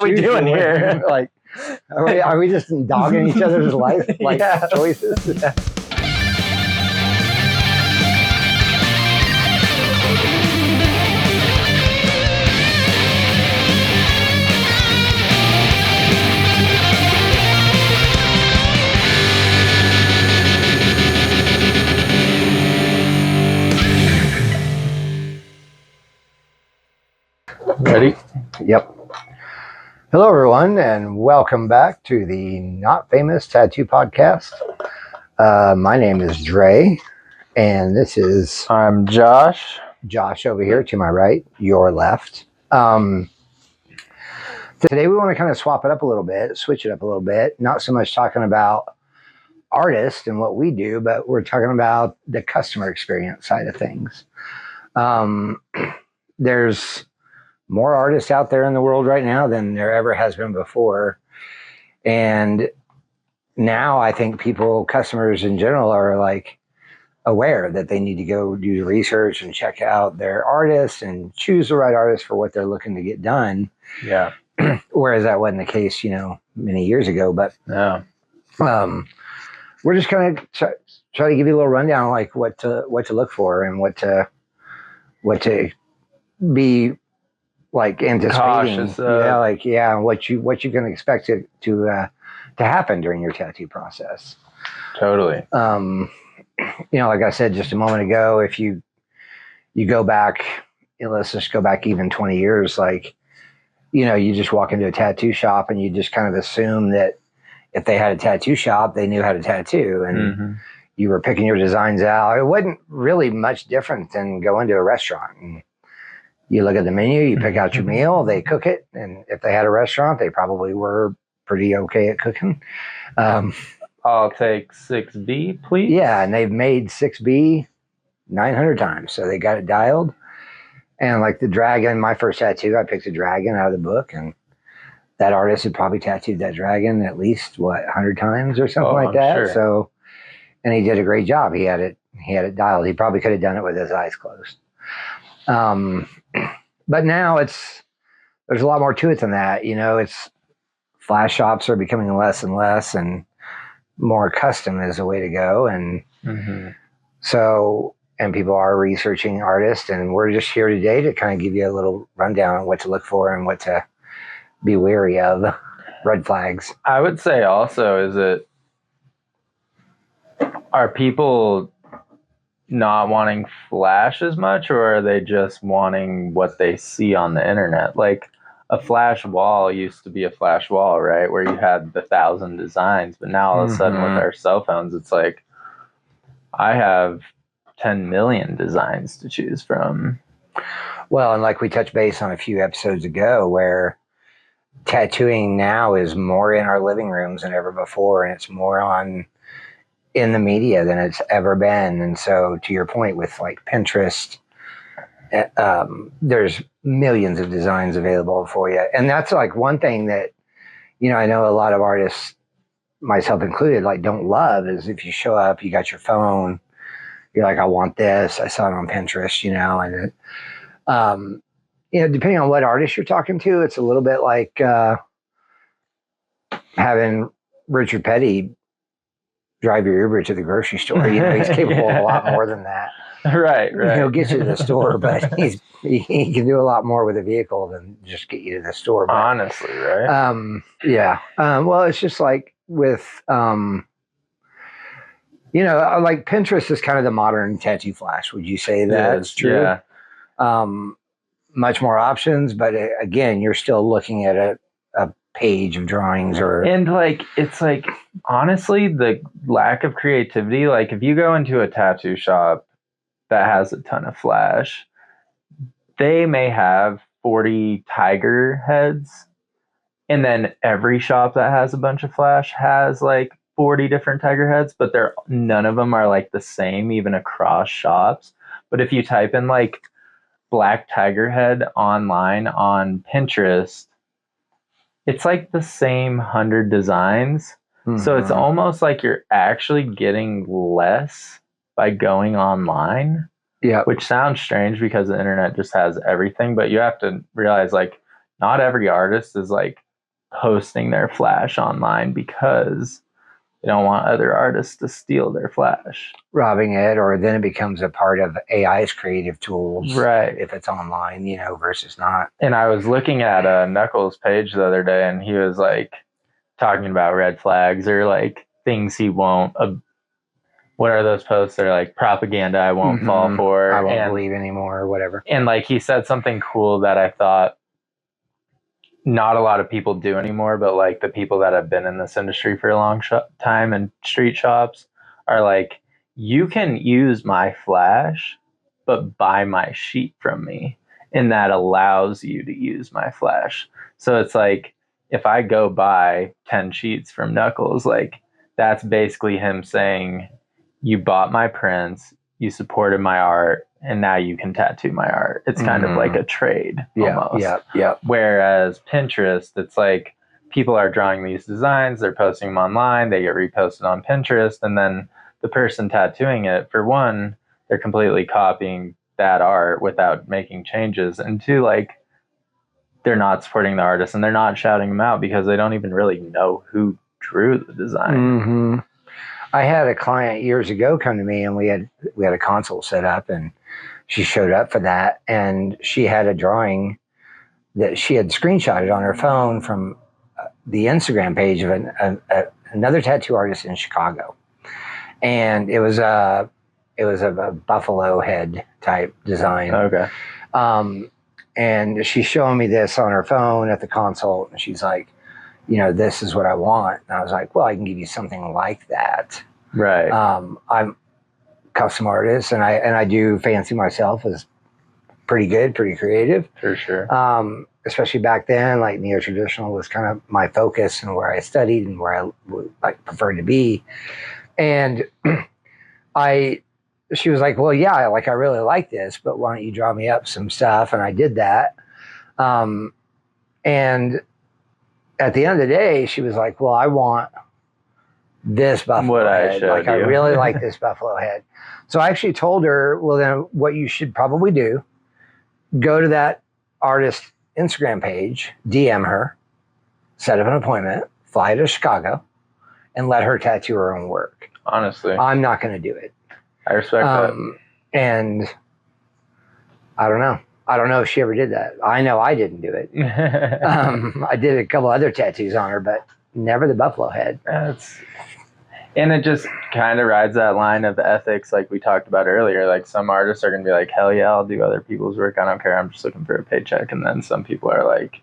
we doing here? Like, are we just dogging each other's life choices? Yeah. Ready? Yep. Hello, everyone, and welcome back to the Not Famous Tattoo Podcast. My name is Dray, and this is... I'm Josh. Josh over here to my right, your left. Today we want to kind of swap it up a little bit, switch it up a little bit. Not so much talking about artists and what we do, but we're talking about the customer experience side of things. There's more artists out there in the world right now than there ever has been before. And now I think customers in general are like aware that they need to go do research and check out their artists and choose the right artist for what they're looking to get done. Yeah. Whereas that wasn't the case, many years ago. But yeah. We're just kind of try to give you a little rundown on like what to look for and what to be like anticipating. Cautious, what you can expect to happen during your tattoo process. Totally. Like I said just a moment ago, if you go back, let's just go back even 20 years, like, you just walk into a tattoo shop and you just kind of assume that if they had a tattoo shop, they knew how to tattoo, and you were picking your designs out. It wasn't really much different than going to a restaurant. And you look at the menu, you pick out your meal, they cook it. And if they had a restaurant, they probably were pretty okay at cooking. I'll take 6B, please. Yeah, and they've made 6B 900 times, so they got it dialed. And like the dragon, my first tattoo, I picked a dragon out of the book, and that artist had probably tattooed that dragon at least 100 times or something like that. Sure. So, and he did a great job. He had it dialed. He probably could have done it with his eyes closed. But now there's a lot more to it than that. It's flash shops are becoming less and less, and more custom is the way to go. And so, and people are researching artists, and we're just here today to kind of give you a little rundown on what to look for and what to be wary of, red flags. I would say also, are people not wanting flash as much, or are they just wanting what they see on the internet? Like a flash wall used to be a flash wall, right? Where you had the 1,000 designs, but now all of a sudden with our cell phones, it's like, I have 10 million designs to choose from. Well, and like we touched base on a few episodes ago, where tattooing now is more in our living rooms than ever before, and it's more in the media than it's ever been. And so to your point with like Pinterest, there's millions of designs available for you. And that's like one thing that, I know a lot of artists, myself included, like don't love, is if you show up, you got your phone, you're like, I want this, I saw it on Pinterest, and depending on what artist you're talking to, it's a little bit like having Richard Petty drive your Uber to the grocery store. He's capable of a lot more than that. Right. He'll get you to the store, but he can do a lot more with a vehicle than just get you to the store. But, honestly, right? Yeah. Well, it's just like with, like Pinterest is kind of the modern tattoo flash. Would you say that's true? Yeah. Much more options, but again, you're still looking at a page of drawings and like, it's like, honestly, the lack of creativity, like if you go into a tattoo shop that has a ton of flash, they may have 40 tiger heads, and then every shop that has a bunch of flash has like 40 different tiger heads, but none of them are like the same even across shops. But if you type in like black tiger head online on Pinterest, it's like the same 100 designs. So it's almost like you're actually getting less by going online. Yeah. Which sounds strange because the internet just has everything, but you have to realize like not every artist is like posting their flash online because they don't want other artists to steal their flash. Robbing it, or then it becomes a part of AI's creative tools. Right. If it's online, versus not. And I was looking at Knuckles' page the other day, and he was like talking about red flags or like things he won't. What are those posts? They're like propaganda I won't fall for. I won't believe anymore or whatever. And like he said something cool that I thought not a lot of people do anymore, but like the people that have been in this industry for a long time and street shops are like, you can use my flash, but buy my sheet from me. And that allows you to use my flash. So it's like, if I go buy 10 sheets from Knuckles, like that's basically him saying, you bought my prints, you supported my art, and now you can tattoo my art. It's kind of like a trade almost. Yeah. Whereas Pinterest, it's like people are drawing these designs, they're posting them online, they get reposted on Pinterest, and then the person tattooing it, for one, they're completely copying that art without making changes, and two, like they're not supporting the artist and they're not shouting them out because they don't even really know who drew the design. I had a client years ago come to me, and we had a consult set up, and she showed up for that, and she had a drawing that she had screenshotted on her phone from the Instagram page of another tattoo artist in Chicago, and it was a buffalo head type design. Okay. And she's showing me this on her phone at the consult, and she's like, this is what I want. And I was like, well, I can give you something like that. Right. I'm a custom artist, and I do fancy myself as pretty good, pretty creative. For sure. Especially back then, like neo-traditional was kind of my focus and where I studied and where I like preferred to be. And she was like, well, yeah, I really like this, but why don't you draw me up some stuff? And I did that. And at the end of the day, she was like, well, I want this buffalo head. I really like this buffalo head. So I actually told her, well, then what you should probably do, go to that artist Instagram page, DM her, set up an appointment, fly to Chicago, and let her tattoo her own work. Honestly. I'm not going to do it. I respect that. And I don't know. I don't know if she ever did that. I know I didn't do it. I did a couple other tattoos on her, but never the buffalo head. And it just kind of rides that line of ethics like we talked about earlier. Like some artists are going to be like, hell yeah, I'll do other people's work. I don't care. I'm just looking for a paycheck. And then some people are like,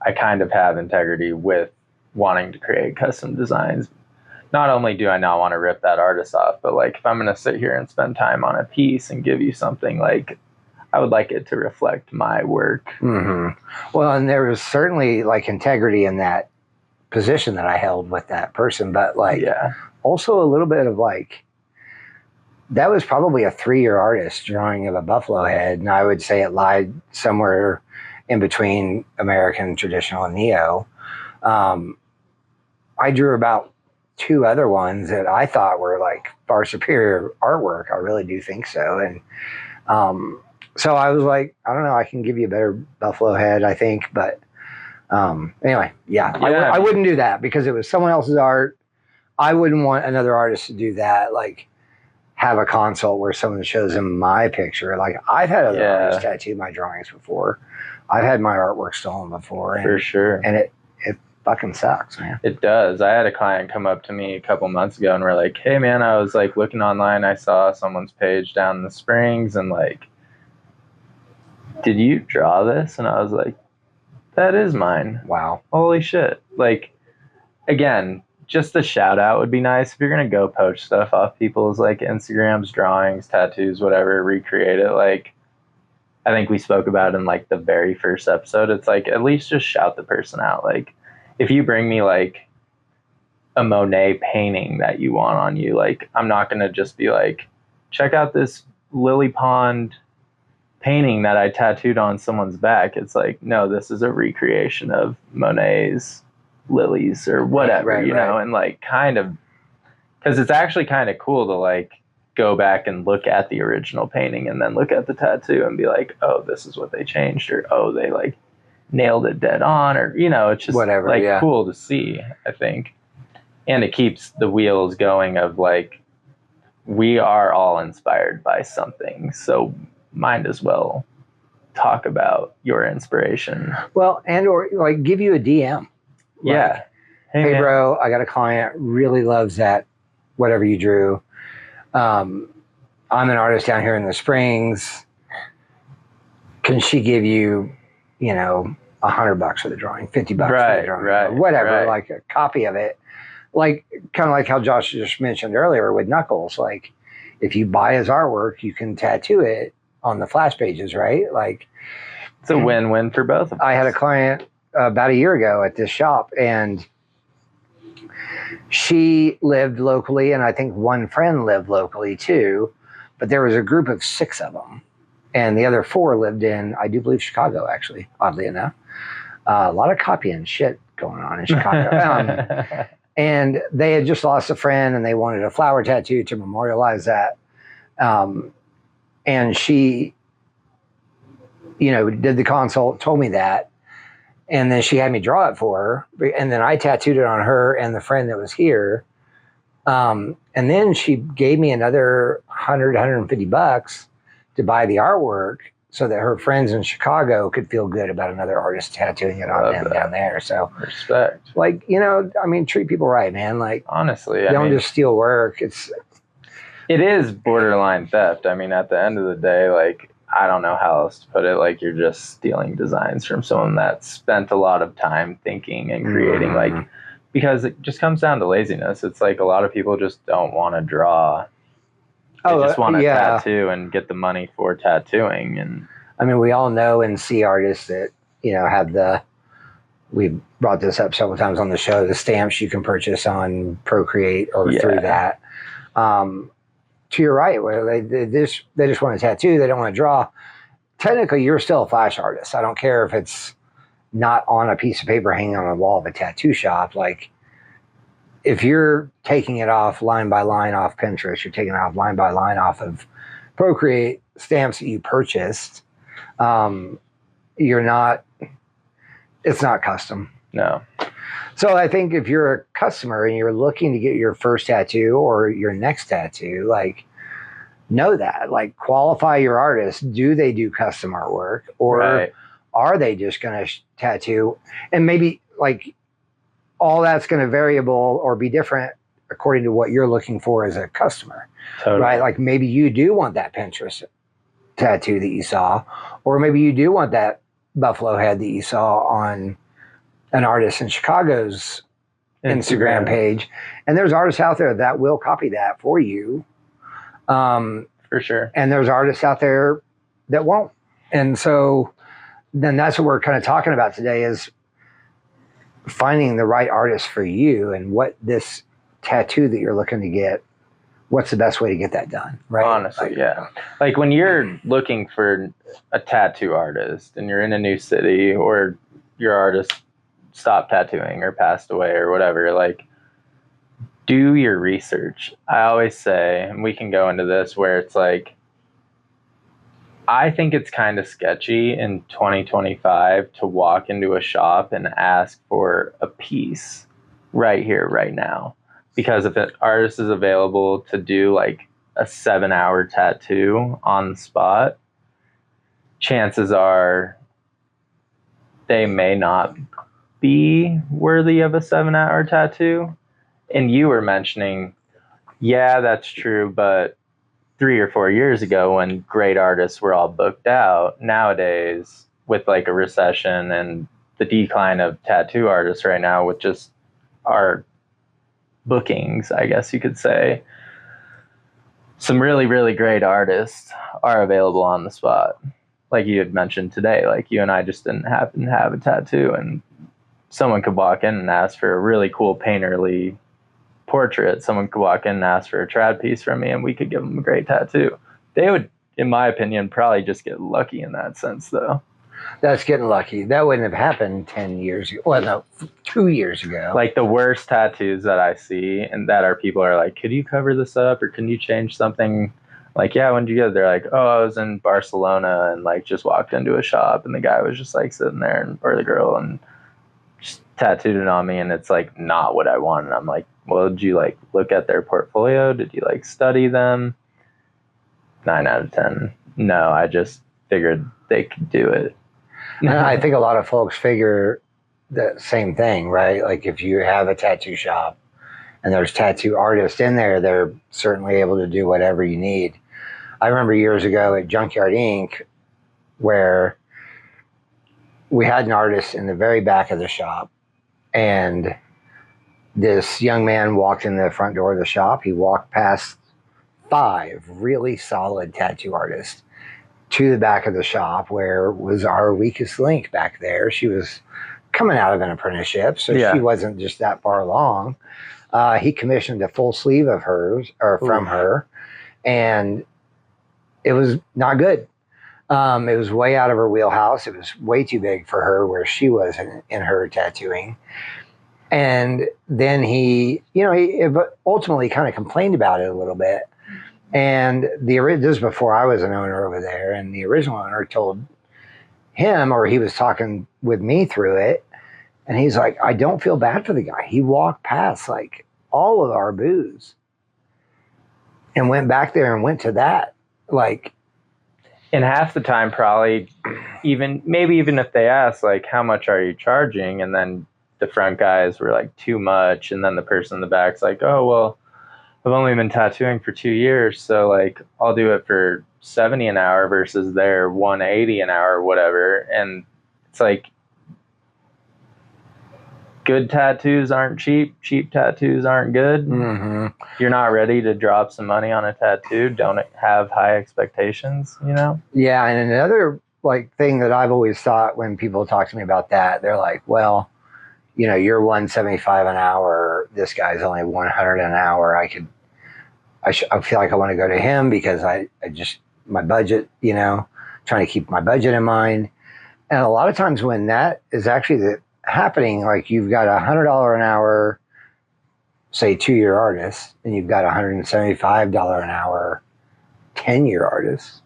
I kind of have integrity with wanting to create custom designs. Not only do I not want to rip that artist off, but like if I'm going to sit here and spend time on a piece and give you something, like I would like it to reflect my work. Well, and there was certainly like integrity in that position that I held with that person, but like also a little bit of like, that was probably a 3-year artist drawing of a buffalo head. And I would say it lied somewhere in between American traditional and neo. I drew about 2 other ones that I thought were like far superior artwork. I really do think so. And so I was like, I don't know, I can give you a better buffalo head, I think. But anyway, I wouldn't do that because it was someone else's art. I wouldn't want another artist to do that. Like have a consult where someone shows them my picture. Like I've had other artists tattoo my drawings before. I've had my artwork stolen before. For sure. And it fucking sucks, man. It does. I had a client come up to me a couple months ago and we're like, hey man, I was like looking online, I saw someone's page down in the Springs and like, did you draw this? And I was like, that is mine. Wow. Holy shit. Like, again, just a shout out would be nice. If you're going to go poach stuff off people's like Instagrams, drawings, tattoos, whatever, recreate it. Like, I think we spoke about it in like the very first episode. It's like, at least just shout the person out. Like, if you bring me like a Monet painting that you want on you, like, I'm not going to just be like, check out this lily pond painting that I tattooed on someone's back. It's like, no, this is a recreation of Monet's lilies or whatever, you know, and like kind of, because it's actually kind of cool to like go back and look at the original painting and then look at the tattoo and be like, oh, this is what they changed, or oh, they like nailed it dead on, or it's just Whatever, like yeah. cool to see, I think. And it keeps the wheels going of like, we are all inspired by something, so might as well talk about your inspiration. Well, and or like give you a DM. Yeah. Hey bro, I got a client really loves that whatever you drew. I'm an artist down here in the Springs. Can she give you, $100 for the drawing, $50 for the drawing, or whatever, like a copy of it, like kind of like how Josh just mentioned earlier with Knuckles. Like, if you buy his artwork, you can tattoo it on the flash pages, right? Like, it's a win-win for both of us. I had a client about a year ago at this shop, and she lived locally, and I think one friend lived locally too, but there was a group of 6 of them, and the other 4 lived in, I do believe, Chicago, actually, oddly enough. A lot of copying shit going on in Chicago. And they had just lost a friend, and they wanted a flower tattoo to memorialize that. And she, did the consult, told me that. And then she had me draw it for her. And then I tattooed it on her and the friend that was here. And then she gave me another $150 to buy the artwork so that her friends in Chicago could feel good about another artist tattooing it on them down there. So respect. Like, treat people right, man. Like, honestly, don't just steal work. It is borderline theft. I mean, at the end of the day, like, I don't know how else to put it. Like, you're just stealing designs from someone that spent a lot of time thinking and creating, like, because it just comes down to laziness. It's like a lot of people just don't want to draw. They just want to tattoo and get the money for tattooing. And I mean, we all know and see artists that, have we brought this up several times on the show, the stamps you can purchase on Procreate or through that. To your right, where they just want to tattoo, they don't want to draw. Technically, you're still a flash artist. I don't care if it's not on a piece of paper hanging on the wall of a tattoo shop. Like, if you're taking it off line by line off Pinterest, you're taking it off line by line off of Procreate stamps that you purchased, it's not custom. No. So I think if you're a customer and you're looking to get your first tattoo or your next tattoo, like, know that, like, qualify your artist. Do they do custom artwork, or are they just going to tattoo? And maybe, like, all that's going to variable or be different according to what you're looking for as a customer. Totally. Right? Like, maybe you do want that Pinterest tattoo that you saw, or maybe you do want that buffalo head that you saw on an artist in Chicago's Instagram page. And there's artists out there that will copy that for you. For sure. And there's artists out there that won't. And so then that's what we're kind of talking about today, is finding the right artist for you and what this tattoo that you're looking to get, what's the best way to get that done, right? Honestly, Like, when you're looking for a tattoo artist and you're in a new city, or your artist stopped tattooing or passed away or whatever, like, do your research. I always say, and we can go into this, where it's like, I think it's kind of sketchy in 2025 to walk into a shop and ask for a piece right here, right now. Because if an artist is available to do like a 7-hour tattoo on the spot, chances are they may not be worthy of a 7-hour tattoo. And you were mentioning, yeah, that's true, but 3 or 4 years ago, when great artists were all booked out, nowadays, with like a recession and the decline of tattoo artists right now, with just our bookings, I guess you could say, some really, really great artists are available on the spot. Like you had mentioned today, like you and I just didn't happen to have a tattoo, and someone could walk in and ask for a really cool painterly portrait. Someone could walk in and ask for a trad piece from me, and we could give them a great tattoo. They would, in my opinion, probably just get lucky in that sense, though. That's getting lucky. That wouldn't have happened 10 years ago. Well, no, 2 years ago. Like, the worst tattoos that I see, and that are people are like, could you cover this up, or can you change something Like, yeah, when did you get it? They're like, oh, I was in Barcelona and like just walked into a shop and the guy was just like sitting there or the girl and just tattooed it on me, and it's like not what I want. And I'm like, well, did you like look at their portfolio? Did you like study them? 9 out of 10. No, I just figured they could do it. And I think a lot of folks figure the same thing, right? Like if you have a tattoo shop and there's tattoo artists in there, they're certainly able to do whatever you need. I remember years ago at Junkyard Inc., where we had an artist in the very back of the shop, and this young man walked in the front door of the shop. He walked past 5 really solid tattoo artists to the back of the shop, where was our weakest link back there. She was coming out of an apprenticeship, so she wasn't just that far along. He commissioned a full sleeve of hers, or from her, and it was not good. It was way out of her wheelhouse. It was way too big for her where she was in her tattooing. And then he ultimately kind of complained about it a little bit. And this was before I was an owner over there, and the original owner told him, or he was talking with me through it, and he's like, I don't feel bad for the guy. He walked past like all of our booths and went back there and went to that. Like, and half the time, probably maybe even if they ask, like, how much are you charging? And then the front guys were like, too much. And then the person in the back's like, oh, well, I've only been tattooing for 2 years. So like, I'll do it for $70 an hour versus their $180 an hour or whatever. And it's like, good tattoos aren't cheap. Cheap tattoos aren't good. mm-hmm. You're not ready to drop some money on a tattoo. Don't have high expectations, you know? Yeah. And another like thing that I've always thought when people talk to me about that, they're like, well, you know, you're $175 an hour. This guy's only $100 an hour. I feel like I want to go to him because I just, my budget, you know, trying to keep my budget in mind. And a lot of times when that is actually happening, like you've got $100 an hour, say 2-year artists, and you've got $175 an hour 10-year artists,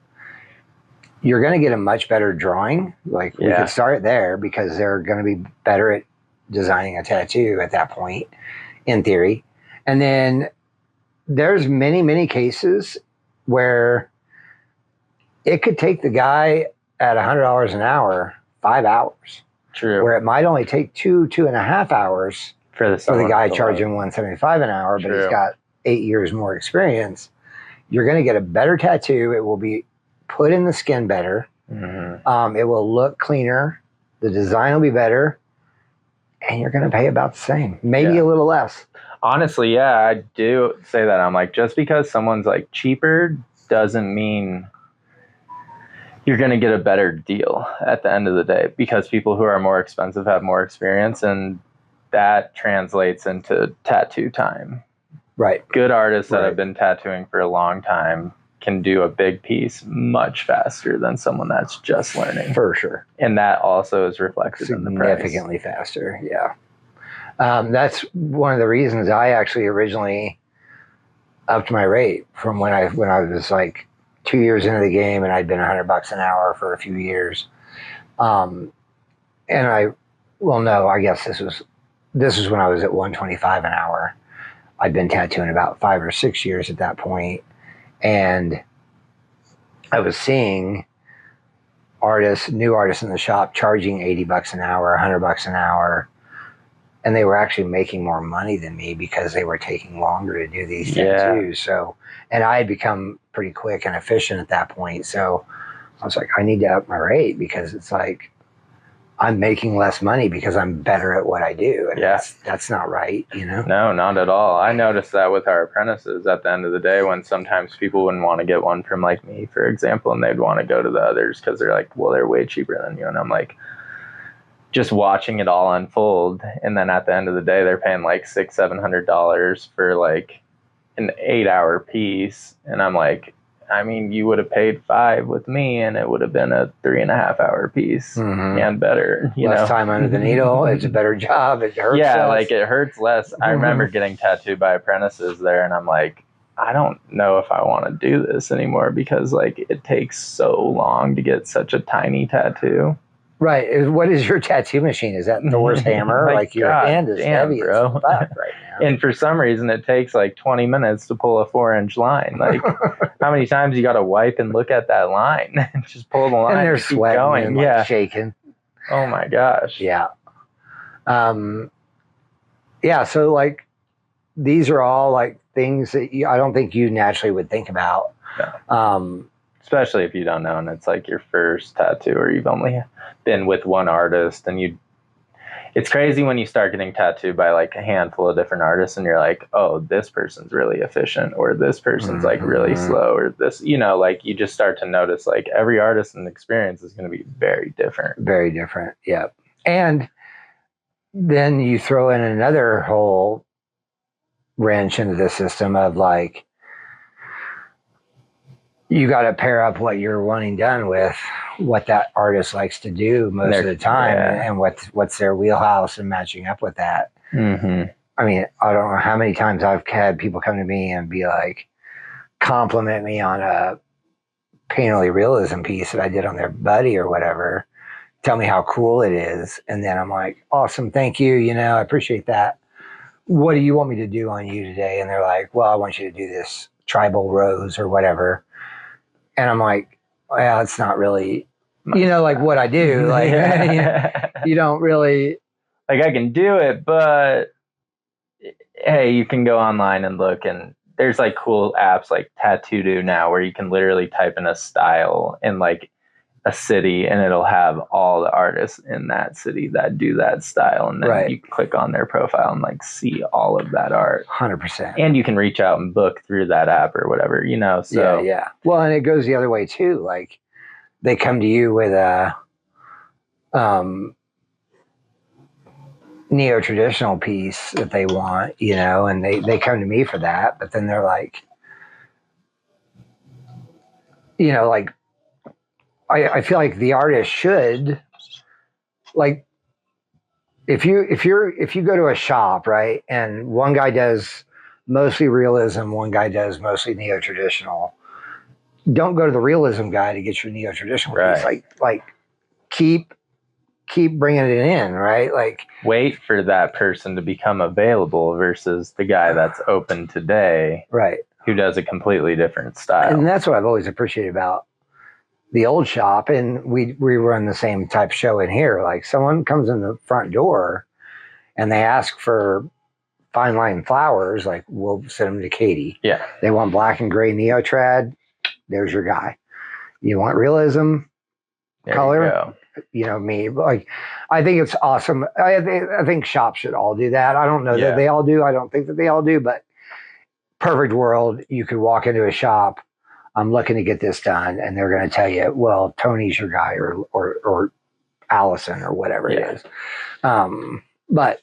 you're going to get a much better drawing. Like we could start there because they're going to be better at designing a tattoo at that point, in theory. And then there's many, many cases where it could take the guy at $100 an hour 5 hours. True. Where it might only take 2.5 hours for the guy charging $175 an hour, but he's got 8 years more experience. You're going to get a better tattoo. It will be put in the skin better. Mm-hmm. It will look cleaner. The design will be better. And you're going to pay about the same, maybe a little less. Honestly, yeah, I do say that. I'm like, just because someone's like cheaper doesn't mean you're going to get a better deal at the end of the day, because people who are more expensive have more experience, and that translates into tattoo time. Right. Good artists that have been tattooing for a long time can do a big piece much faster than someone that's just learning. For sure. And that also is reflected in the price. Significantly faster, yeah. That's one of the reasons I actually originally upped my rate from when I was like 2 years into the game, and I'd been $100 an hour for a few years. And I guess this was when I was at $125 an hour. I'd been tattooing about 5 or 6 years at that point, and I was seeing new artists in the shop charging $80 an hour, $100 an hour, and they were actually making more money than me because they were taking longer to do these tattoos. So, and I had become pretty quick and efficient at that point. So I was like, I need to up my rate, because it's like I'm making less money because I'm better at what I do. And that's not right, you know? No, not at all. I noticed that with our apprentices at the end of the day, when sometimes people wouldn't want to get one from like me, for example, and they'd want to go to the others because they're like, well, they're way cheaper than you. And I'm like, just watching it all unfold. And then at the end of the day, they're paying like $600-$700 for like an 8-hour piece. And I'm like, I mean, you would have paid $5 with me, and it would have been a 3.5-hour piece and better. Less time under the needle. It's a better job. It hurts less. Like it hurts less. I remember getting tattooed by apprentices there, and I'm like, I don't know if I want to do this anymore because like it takes so long to get such a tiny tattoo. Right. What is your tattoo machine? Is that Thor's hammer? Like your hand is heavy as fuck right now. And for some reason, it takes like 20 minutes to pull a 4-inch line. Like, how many times you got to wipe and look at that line and just pull the line and they're and keep sweating going. and like shaking. Oh my gosh. Yeah. Yeah. So like, these are all like things that I don't think you naturally would think about. No. Especially if you don't know and it's like your first tattoo or you've only been with one artist and it's crazy when you start getting tattooed by like a handful of different artists and you're like, oh, this person's really efficient or this person's like really slow or this, like you just start to notice like every artist and experience is going to be very different. Very different. Yeah. And then you throw in another whole wrench into the system of like, you got to pair up what you're wanting done with what that artist likes to do most of the time and what's their wheelhouse and matching up with that. Mm-hmm. I mean, I don't know how many times I've had people come to me and be like, compliment me on a painterly realism piece that I did on their buddy or whatever. Tell me how cool it is. And then I'm like, awesome. Thank you. I appreciate that. What do you want me to do on you today? And they're like, well, I want you to do this tribal rose or whatever. And I'm like, well, it's not really, like what I do. Like, you don't really. Like, I can do it, but hey, you can go online and look, and there's like cool apps like Tattoo now where you can literally type in a style in like a city and it'll have all the artists in that city that do that style. And then you click on their profile and like see all of that art. 100%. And you can reach out and book through that app or whatever, so. Yeah. Well, and it goes the other way too. Like they come to you with a neo-traditional piece that they want, and they come to me for that, but then they're like, like, I feel like the artist should, like, if you go to a shop, right, and one guy does mostly realism, one guy does mostly neo-traditional, don't go to the realism guy to get your neo-traditional piece. Like keep bringing it in, right? Like wait for that person to become available versus the guy that's open today, right, who does a completely different style. And that's what I've always appreciated about the old shop, and we run the same type show in here. Like someone comes in the front door and they ask for fine line flowers, like we'll send them to Katie. Yeah. They want black and gray neo-trad, there's your guy. You want realism, there color, me. Like I think it's awesome. I think shops should all do that. I don't know that they all do. I don't think that they all do, but perfect world, you could walk into a shop, I'm looking to get this done, and they're going to tell you, well, Tony's your guy, or Allison, or whatever it is. But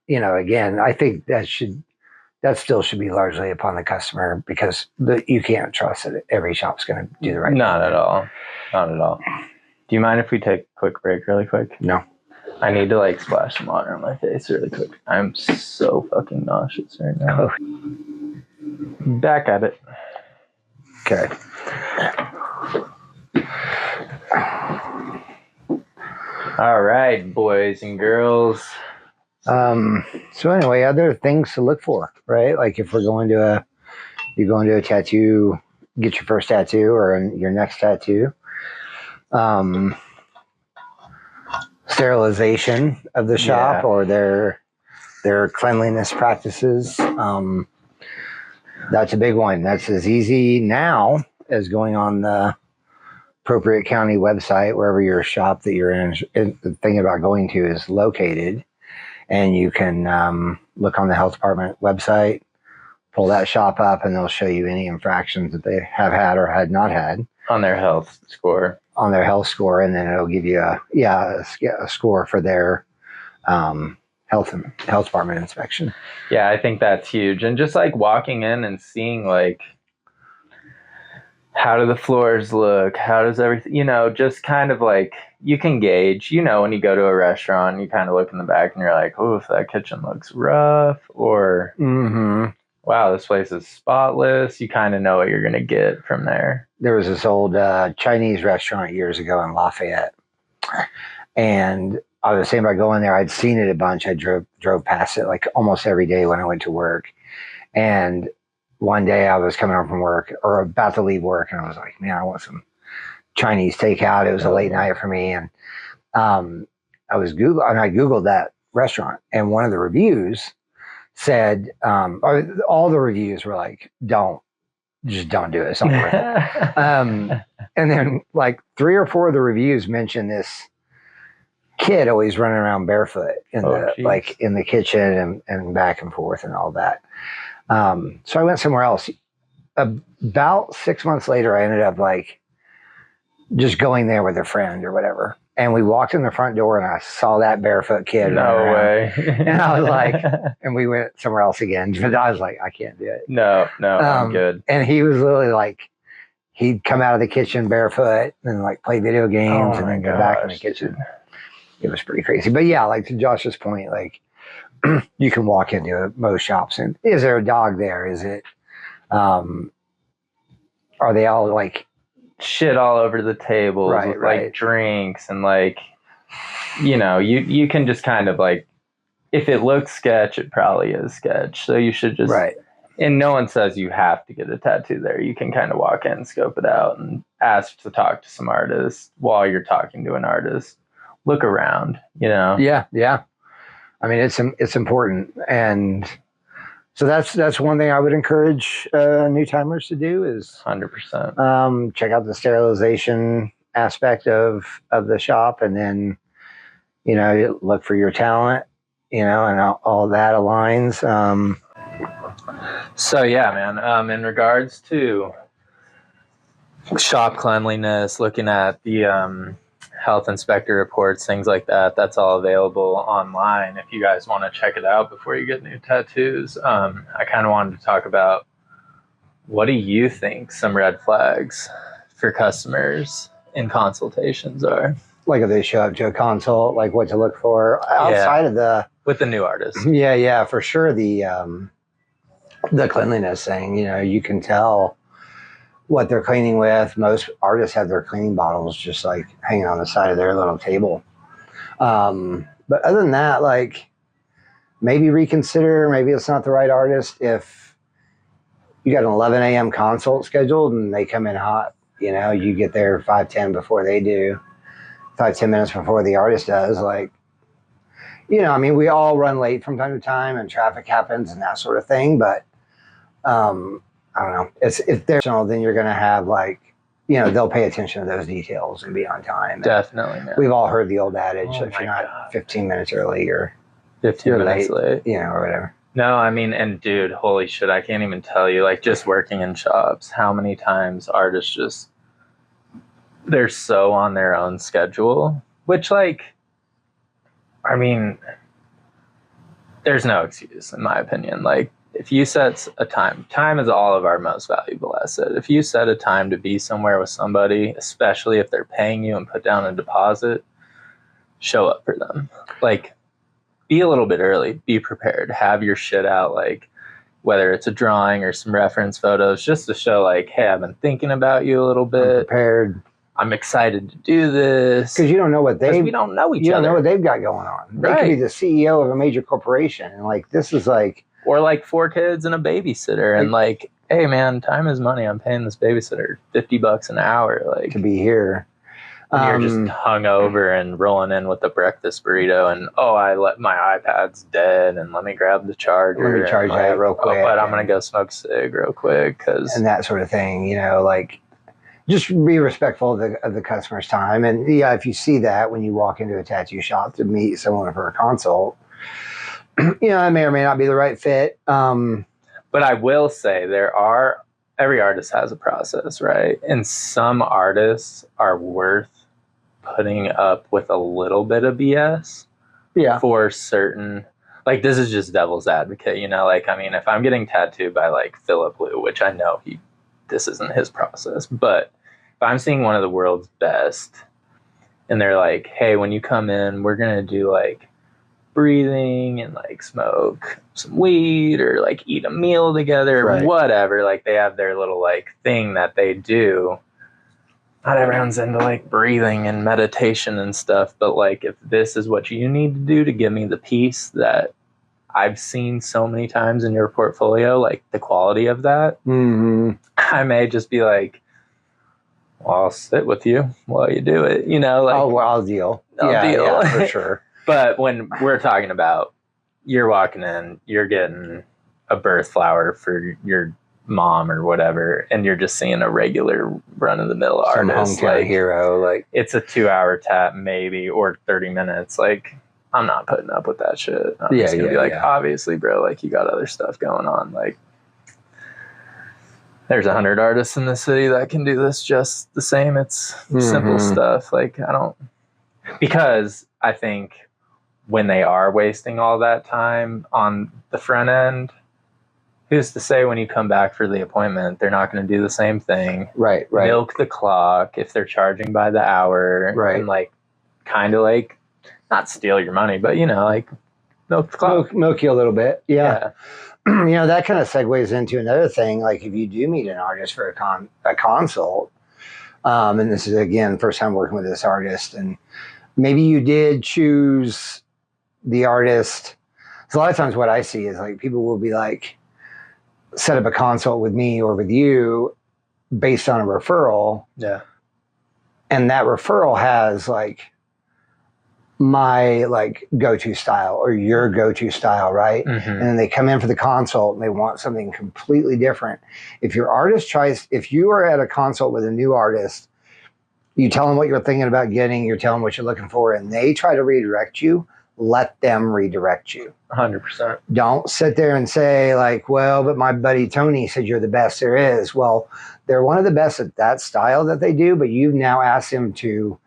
again, I think that still should be largely upon the customer, because you can't trust that every shop's going to do the right thing. Not at all. Do you mind if we take a quick break really quick? No. I need to like splash some water on my face really quick. I'm so fucking nauseous right now. Back at it. Okay. All right, boys and girls. So anyway, other things to look for, right? Like if you're going to a tattoo, get your first tattoo or your next tattoo. Sterilization of the shop or their cleanliness practices. That's a big one. That's as easy now as going on the appropriate county website, wherever your shop that you're in, thinking about going to is located. And you can look on the health department website, pull that shop up, and they'll show you any infractions that they have had or had not had. On their health score. On their health score, and then it'll give you a score for their health department inspection. Yeah, I think that's huge. And just like walking in and seeing like, how do the floors look? How does everything, just kind of like, you can gauge, when you go to a restaurant, you kind of look in the back and you're like, oh, if that kitchen looks rough, or wow, this place is spotless. You kind of know what you're going to get from there. There was this old Chinese restaurant years ago in Lafayette. And I was saying by going there, I'd seen it a bunch. I drove past it like almost every day when I went to work. And one day I was coming home from work or about to leave work, and I was like, man, I want some Chinese takeout. It was a late night for me. And I Googled that restaurant, and one of the reviews said, all the reviews were like, just don't do it. It's not worth it. And then like 3 or 4 of the reviews mentioned this kid always running around barefoot in the kitchen and back and forth and all that. So I went somewhere else. About 6 months later, I ended up like just going there with a friend or whatever. And we walked in the front door, and I saw that barefoot kid. No way. And I was like, and we went somewhere else again. But I was like, I can't do it. No, I'm good. And he was literally like, he'd come out of the kitchen barefoot and like play video games and then go back in the kitchen. It was pretty crazy. But yeah, like to Josh's point, like you can walk into most shops and is there a dog there? Is it, are they all like, shit all over the tables with like drinks and like, you know, you can just kind of like, if it looks sketch, it probably is sketch. So you should just, and no one says you have to get a tattoo there. You can kind of walk in, scope it out, and ask to talk to some artists while you're talking to an artist. Look around, you know? Yeah. I mean, it's important. And so that's one thing I would encourage new timers to do is 100%. Check out the sterilization aspect of the shop, and then, you know, look for your talent, you know, and all that aligns. So yeah, man, in regards to shop cleanliness, looking at the health inspector reports, things like that, that's all available online if you guys want to check it out before you get new tattoos. I kind of wanted to talk about, what do you think some red flags for customers in consultations are? Like if they show up to a consult, like what to look for outside of with the new artists. Yeah, for sure. The cleanliness thing, you know, you can tell what they're cleaning with. Most artists have their cleaning bottles just like hanging on the side of their little table. But other than that, like maybe reconsider, maybe it's not the right artist. If you got an 11 a.m. consult scheduled and they come in hot, you know, you get there 5-10 before they do, 5-10 minutes before the artist does. Like, you know, I mean, we all run late from time to time and traffic happens and that sort of thing. But I don't know. If they're professional, then you're going to have like, you know, they'll pay attention to those details and be on time. Definitely, man. We've all heard the old adage, if you're not 15 minutes early or 15 minutes late, you know, or whatever. No, I mean, and dude, holy shit, I can't even tell you, like just working in shops, how many times artists just, they're so on their own schedule, which like, I mean, there's no excuse in my opinion. Like, if you set a time is all of our most valuable asset. If you set a time to be somewhere with somebody, especially if they're paying you and put down a deposit, show up for them. Like, be a little bit early, be prepared, have your shit out, like whether it's a drawing or some reference photos, just to show like, hey, I've been thinking about you a little bit. I'm prepared. I'm excited to do this. Because you don't know what we don't know each other. You don't know what they've got going on. They could be the CEO of a major corporation, and like this is like, or like 4 kids and a babysitter, and like, hey man, time is money. I'm paying this babysitter $50 an hour, like to be here. You're just hungover and rolling in with a breakfast burrito, and my iPad's dead, and let me grab the charger. Let me charge that real quick. But I'm gonna go smoke a cig real quick, and that sort of thing. You know, like just be respectful of the customer's time. And yeah, if you see that when you walk into a tattoo shop to meet someone for a consult, you know, it may or may not be the right fit. But I will say every artist has a process, right? And some artists are worth putting up with a little bit of BS for certain, like this is just devil's advocate, you know, like, I mean, if I'm getting tattooed by like Philip Liu, which I know this isn't his process, but if I'm seeing one of the world's best and they're like, hey, when you come in, we're going to do like breathing and like smoke some weed or like eat a meal together, Right. whatever. Like they have their little like thing that they do. Not everyone's into like breathing and meditation and stuff, but like if this is what you need to do to give me the peace that I've seen so many times in your portfolio, like the quality of that, I may just be like, well, I'll sit with you while you do it, you know, like I'll deal. deal. Yeah, for sure. But when we're talking about you're walking in, you're getting a birth flower for your mom or whatever, and you're just seeing a regular run-of-the-mill Some artist, hometown like hero, like it's a 2-hour tap maybe or 30 minutes. Like I'm not putting up with that shit. I'm just gonna be like, obviously, bro, like you got other stuff going on. Like there's 100 artists in the city that can do this just the same. It's simple stuff. Like because I think when they are wasting all that time on the front end, who's to say when you come back for the appointment, they're not going to do the same thing. Right. Milk the clock if they're charging by the hour. Right. And like, kind of like, not steal your money, but you know, like milk the clock. Milk you a little bit. Yeah. You know, that kind of segues into another thing. Like if you do meet an artist for a consult, and this is again, first time working with this artist, and maybe you did choose the artist. So a lot of times what I see is like people will be like, set up a consult with me or with you based on a referral. Yeah. And that referral has like my like go-to style or your go-to style, right? And then they come in for the consult and they want something completely different. If you are at a consult with a new artist, you tell them what you're thinking about getting, you're telling them what you're looking for, and they try to redirect you, let them redirect you. 100%. Don't sit there and say like, well, but my buddy Tony said you're the best there is. Well, they're one of the best at that style that they do, but you've now asked them to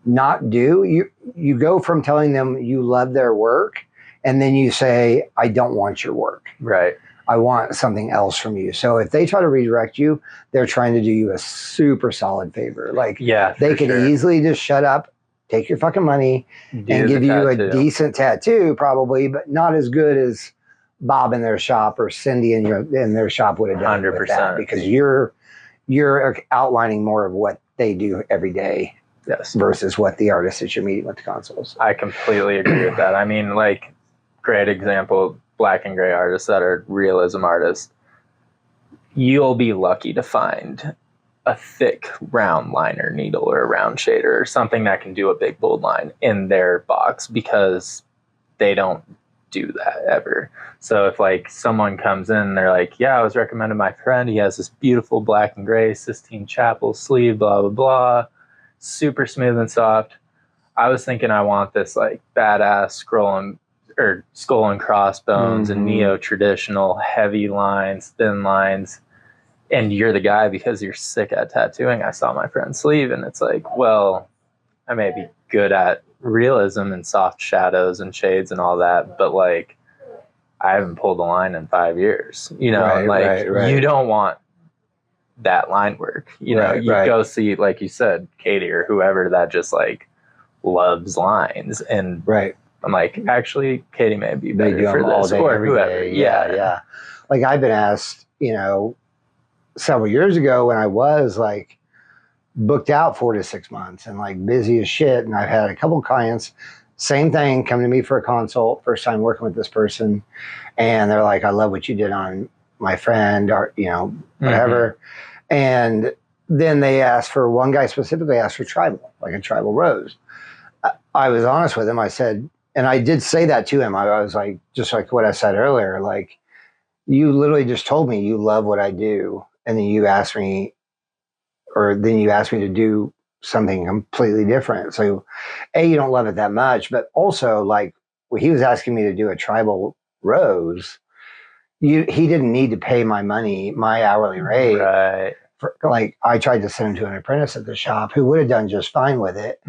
not do. You go from telling them you love their work, and then you say, I don't want your work. Right. I want something else from you. So if they try to redirect you, they're trying to do you a super solid favor. Like they could easily just shut up, take your fucking money, and give you a decent tattoo, probably, but not as good as Bob in their shop or Cindy in their shop would have done. 100%. With that, because you're outlining more of what they do every day. Yes. Versus what the artists that you're meeting with the consoles. I completely agree with that. I mean, like, great example, black and gray artists that are realism artists. You'll be lucky to find a thick round liner needle or a round shader or something that can do a big bold line in their box, because they don't do that ever. So if like someone comes in, they're like, yeah, I was recommended my friend, he has this beautiful black and gray Sistine Chapel sleeve, blah, blah, blah, super smooth and soft. I was thinking I want this like badass skull and crossbones and neo-traditional heavy lines, thin lines. And you're the guy because you're sick at tattooing. I saw my friend's sleeve, and it's like, well, I may be good at realism and soft shadows and shades and all that, but like I haven't pulled a line in 5 years. You know, right. You don't want that line work. You know, go see, like you said, Katie or whoever that just like loves lines. And I'm like, actually, Katie may be better for this or whoever. Yeah. Like I've been asked, you know, several years ago when I was like booked out 4 to 6 months and like busy as shit. And I've had a couple clients, same thing, come to me for a consult, first time working with this person. And they're like, I love what you did on my friend or, you know, whatever. And then they asked for, one guy specifically asked for tribal, like a tribal rose. I was honest with him. I said, and I did say that to him. I was like, just like what I said earlier, like you literally just told me you love what I do. And then you asked me to do something completely different. So you don't love it that much, but also like when he was asking me to do a tribal rose, he didn't need to pay my money, my hourly rate. Right. Like I tried to send him to an apprentice at the shop who would have done just fine with it.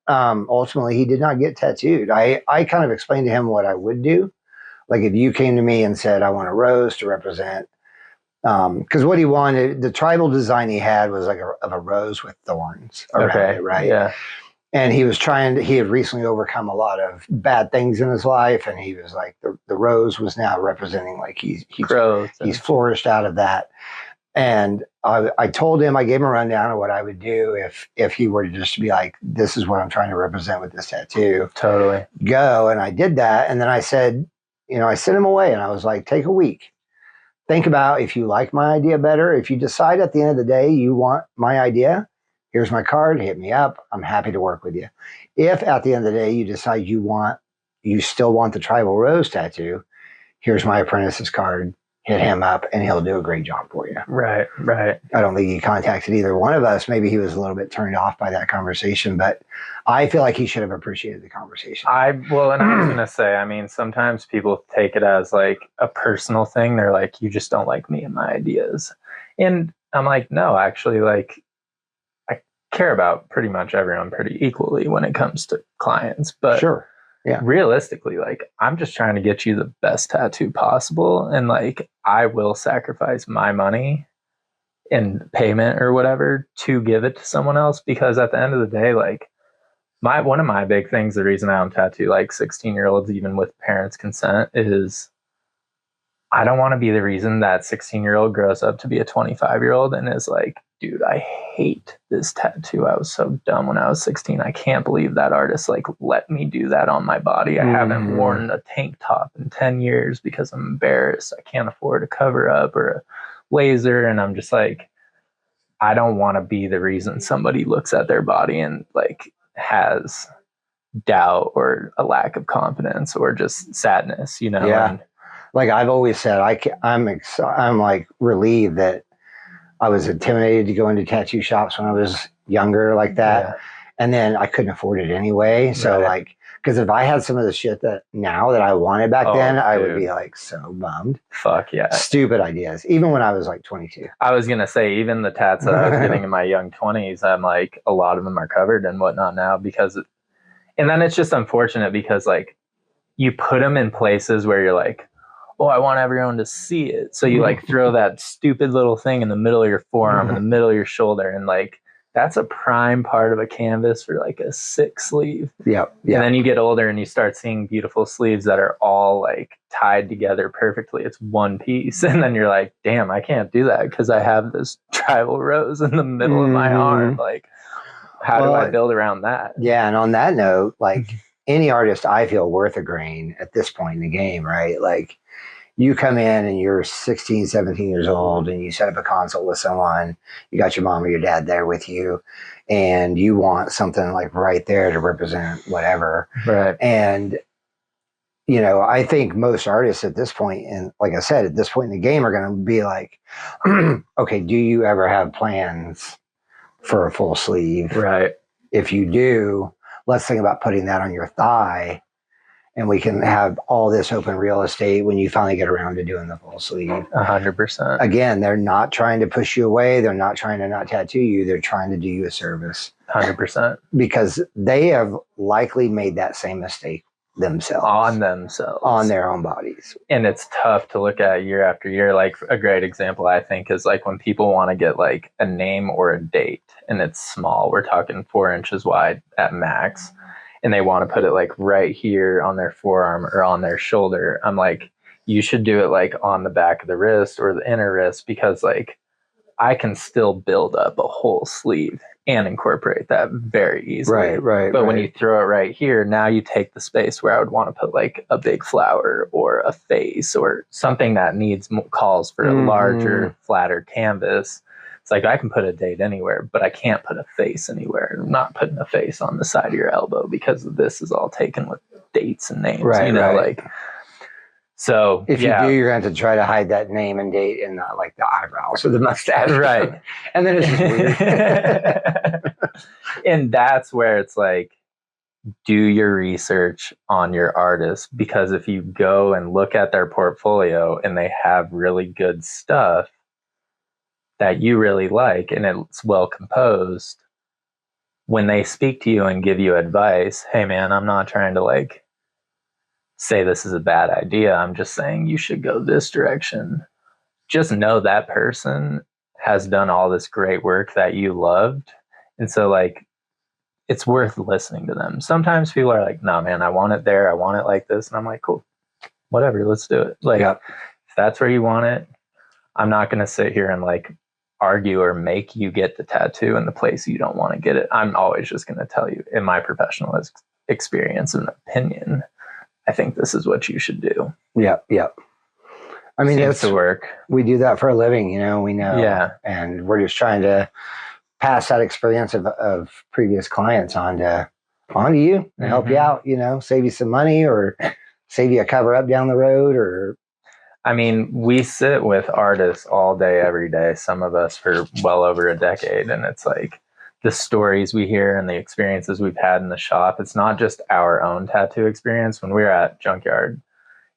Ultimately, he did not get tattooed. I kind of explained to him what I would do. Like if you came to me and said, I want a rose to represent, because what he wanted, the tribal design he had was like a rose with thorns around it, right? Yeah. And he had recently overcome a lot of bad things in his life. And he was like, the rose was now representing like he's flourished out of that. And I told him, I gave him a rundown of what I would do if he were to just be like, this is what I'm trying to represent with this tattoo. Totally. Go. And I did that. And then I said, I sent him away and I was like, take a week. Think about if you like my idea better. If you decide at the end of the day you want my idea, here's my card, hit me up. I'm happy to work with you. If at the end of the day you decide you still want the tribal rose tattoo, here's my apprentice's card. Hit him up and he'll do a great job for you. Right. I don't think he contacted either one of us. Maybe he was a little bit turned off by that conversation, but I feel like he should have appreciated the conversation. And I was going to say, I mean, sometimes people take it as like a personal thing. They're like, you just don't like me and my ideas. And I'm like, no, actually, like, I care about pretty much everyone pretty equally when it comes to clients. But sure. Yeah. Realistically, like, I'm just trying to get you the best tattoo possible. And like, I will sacrifice my money in payment or whatever to give it to someone else, because at the end of the day, like, one of my big things, the reason I don't tattoo like 16-year-olds, even with parents' consent, is I don't want to be the reason that 16-year-old grows up to be a 25-year-old and is like, dude, I hate this tattoo. I was so dumb when I was 16. I can't believe that artist like let me do that on my body. I haven't worn a tank top in 10 years because I'm embarrassed. I can't afford a cover up or a laser. And I'm just like, I don't want to be the reason somebody looks at their body and like has doubt or a lack of confidence or just sadness, Yeah. And, like I've always said, I'm like relieved that I was intimidated to go into tattoo shops when I was younger like that. Yeah. And then I couldn't afford it anyway. So like, because if I had some of the shit that I wanted back then, I would be like so bummed. Fuck yeah. Stupid ideas. Even when I was like 22. I was going to say, even the tats that I was getting in my young 20s, I'm like, a lot of them are covered and whatnot now and then it's just unfortunate because like you put them in places where you're like, oh, I want everyone to see it. So you like throw that stupid little thing in the middle of your forearm, in the middle of your shoulder. And like, that's a prime part of a canvas for like a sick sleeve. Yeah. And then you get older and you start seeing beautiful sleeves that are all like tied together perfectly. It's one piece. And then you're like, damn, I can't do that because I have this tribal rose in the middle of my arm. Like, how do I build around that? Yeah. And on that note, like any artist I feel worth a grain at this point in the game, right? Like, you come in and you're 16, 17 years old and you set up a consult with someone, you got your mom or your dad there with you, and you want something like right there to represent whatever. Right. And, I think most artists at this point, and like I said, at this point in the game are going to be like, okay, do you ever have plans for a full sleeve? Right. If you do, let's think about putting that on your thigh. And we can have all this open real estate when you finally get around to doing the full sleeve. 100%. Again, they're not trying to push you away. They're not trying to not tattoo you. They're trying to do you a service. 100%. Because they have likely made that same mistake themselves. On their own bodies. And it's tough to look at year after year. Like a great example, I think, is like when people want to get like a name or a date and it's small. We're talking 4 inches wide at max. And they want to put it like right here on their forearm or on their shoulder. I'm like, you should do it like on the back of the wrist or the inner wrist, because like I can still build up a whole sleeve and incorporate that very easily. Right. But when you throw it right here, now you take the space where I would want to put like a big flower or a face or something that calls for a larger, flatter canvas. It's like I can put a date anywhere, but I can't put a face anywhere. I'm not putting a face on the side of your elbow because this is all taken with dates and names. Right. Like, so if you do, you're going to have to try to hide that name and date in like the eyebrows or the mustache. Right. And then it's just weird. And that's where it's like, do your research on your artist, because if you go and look at their portfolio and they have really good stuff that you really like and it's well composed, when they speak to you and give you advice, hey man, I'm not trying to like say this is a bad idea. I'm just saying you should go this direction. Just know that person has done all this great work that you loved. And so like it's worth listening to them. Sometimes people are like, "No, man, I want it there. I want it like this," and I'm like, "Cool, whatever, let's do it." Like, Yep. if that's where you want it, I'm not going to sit here and like argue or make you get the tattoo in the place you don't want to get it. I'm always just going to tell you, in my professional experience and opinion, I think this is what you should do. Yep. I mean, Seems to work. We do that for a living, you know, we know. Yeah. And we're just trying to pass that experience of previous clients on to you and help you out, you know, save you some money or save you a cover up down the road. Or I mean, we sit with artists all day, every day, some of us for well over a decade. And it's like the stories we hear and the experiences we've had in the shop. It's not just our own tattoo experience. When we're at Junkyard,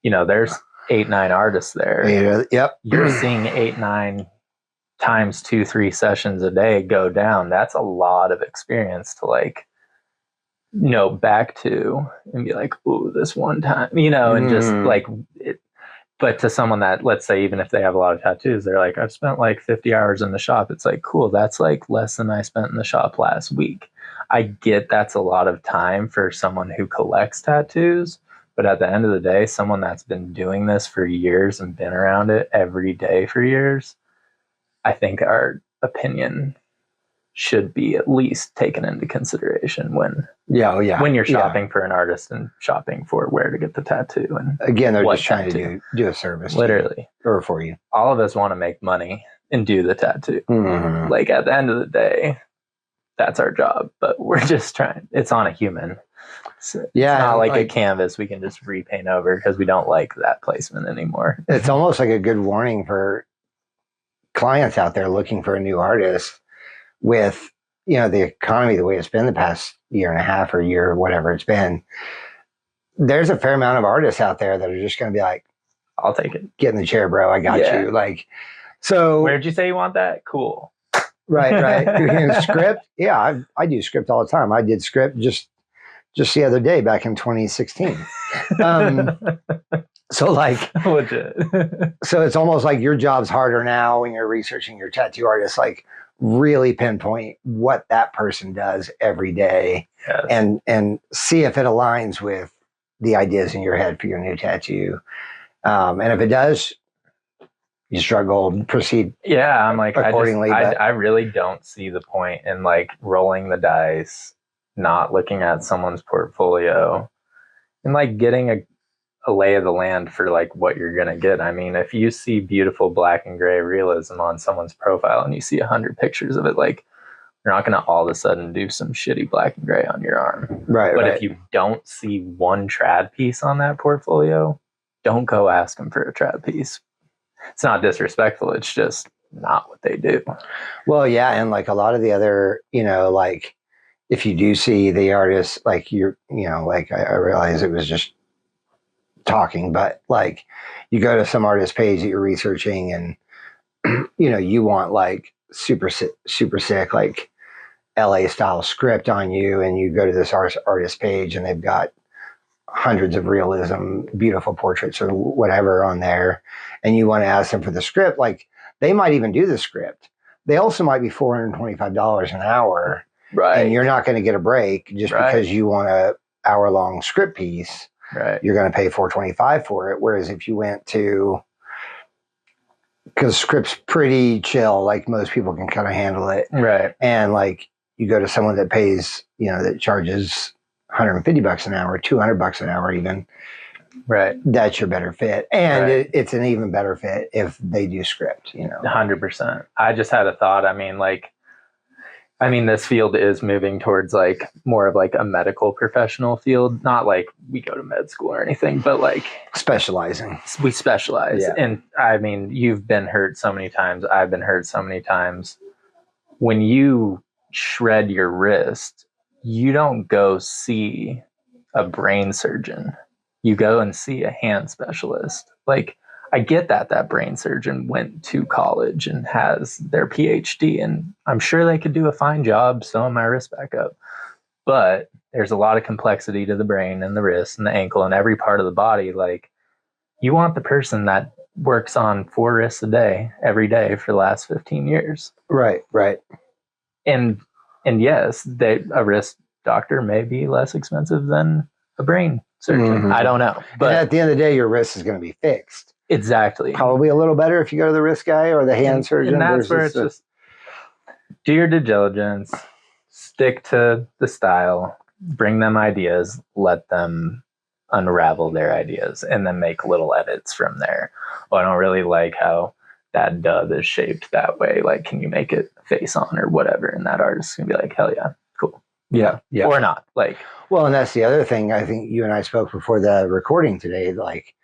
you know, there's 8-9 artists there. Yep. You're seeing 8-9 times 2-3 sessions a day go down. That's a lot of experience to like, you know, back to and be like, "Ooh, this one time," you know, and just like it. But to someone that, let's say, even if they have a lot of tattoos, they're like, "I've spent like 50 hours in the shop." It's like, cool. That's like less than I spent in the shop last week. I get that's a lot of time for someone who collects tattoos. But at the end of the day, someone that's been doing this for years and been around it every day for years, I think our opinion should be at least taken into consideration when you're shopping for an artist and shopping for where to get the tattoo. And again, they're just trying to do a service, literally, or for you. All of us want to make money and do the tattoo. Like at the end of the day, that's our job. But we're just trying. It's on a human. So it's not like a canvas we can just repaint over because we don't like that placement anymore. It's almost like a good warning for clients out there looking for a new artist. With, you know, the economy the way it's been the past year and a half or year, whatever it's been, there's a fair amount of artists out there that are just going to be like, "I'll take it. Get in the chair, bro. I got you." Like, so where'd you say you want that? Cool. Right. Script. Yeah, I do script all the time. I did script just the other day back in 2016. So like, legit. So it's almost like your job's harder now when you're researching your tattoo artist, like really pinpoint what that person does every day. Yes. And see if it aligns with the ideas in your head for your new tattoo. And if it does, you struggle, proceed. Yeah, I'm like, accordingly. I really don't see the point in like rolling the dice, not looking at someone's portfolio, and like getting a lay of the land for like what you're gonna get. I mean, if you see beautiful black and gray realism on someone's profile and you see 100 pictures of it, like you're not gonna all of a sudden do some shitty black and gray on your arm. Right. But if you don't see one trad piece on that portfolio, don't go ask them for a trad piece. It's not disrespectful. It's just not what they do. Well, yeah. And like a lot of the other, you know, like if you do see the artist, like you're, you know, like I realize it was just talking, but like you go to some artist page that you're researching and you know you want like super sick like LA style script on you, and you go to this artist page and they've got hundreds of realism beautiful portraits or whatever on there, and you want to ask them for the script. Like they might even do the script. They also might be $425 an hour, right? And you're not going to get a break just because you want a hour-long script piece. Right. You're going to pay $425 for it. Whereas if you went to, because script's pretty chill, like most people can kind of handle it. Right. And like you go to someone that pays, you know, that charges $150 an hour, $200 an hour even. Right. That's your better fit. And it's an even better fit if they do script, you know. 100%. I just had a thought. I mean, this field is moving towards like more of like a medical professional field. Not like we go to med school or anything, but like specializing. We specialize. Yeah. And I mean, you've been hurt so many times. I've been hurt so many times. When you shred your wrist, you don't go see a brain surgeon. You go and see a hand specialist. Like, I get that brain surgeon went to college and has their PhD, and I'm sure they could do a fine job sewing my wrist back up. But there's a lot of complexity to the brain and the wrist and the ankle and every part of the body. Like, you want the person that works on 4 wrists a day, every day for the last 15 years. Right. And yes, a wrist doctor may be less expensive than a brain surgeon. Mhm. I don't know. But at the end of the day, your wrist is going to be fixed. Exactly. Probably a little better if you go to the wrist guy or the hand surgeon. And that's where it's just do your due diligence, stick to the style, bring them ideas, let them unravel their ideas, and then make little edits from there. Well, I don't really like how that dove is shaped that way. Like, can you make it face on or whatever? And that artist can be like, hell yeah, cool. Yeah. Or not. Like, well, and that's the other thing. I think you and I spoke before the recording today. Like,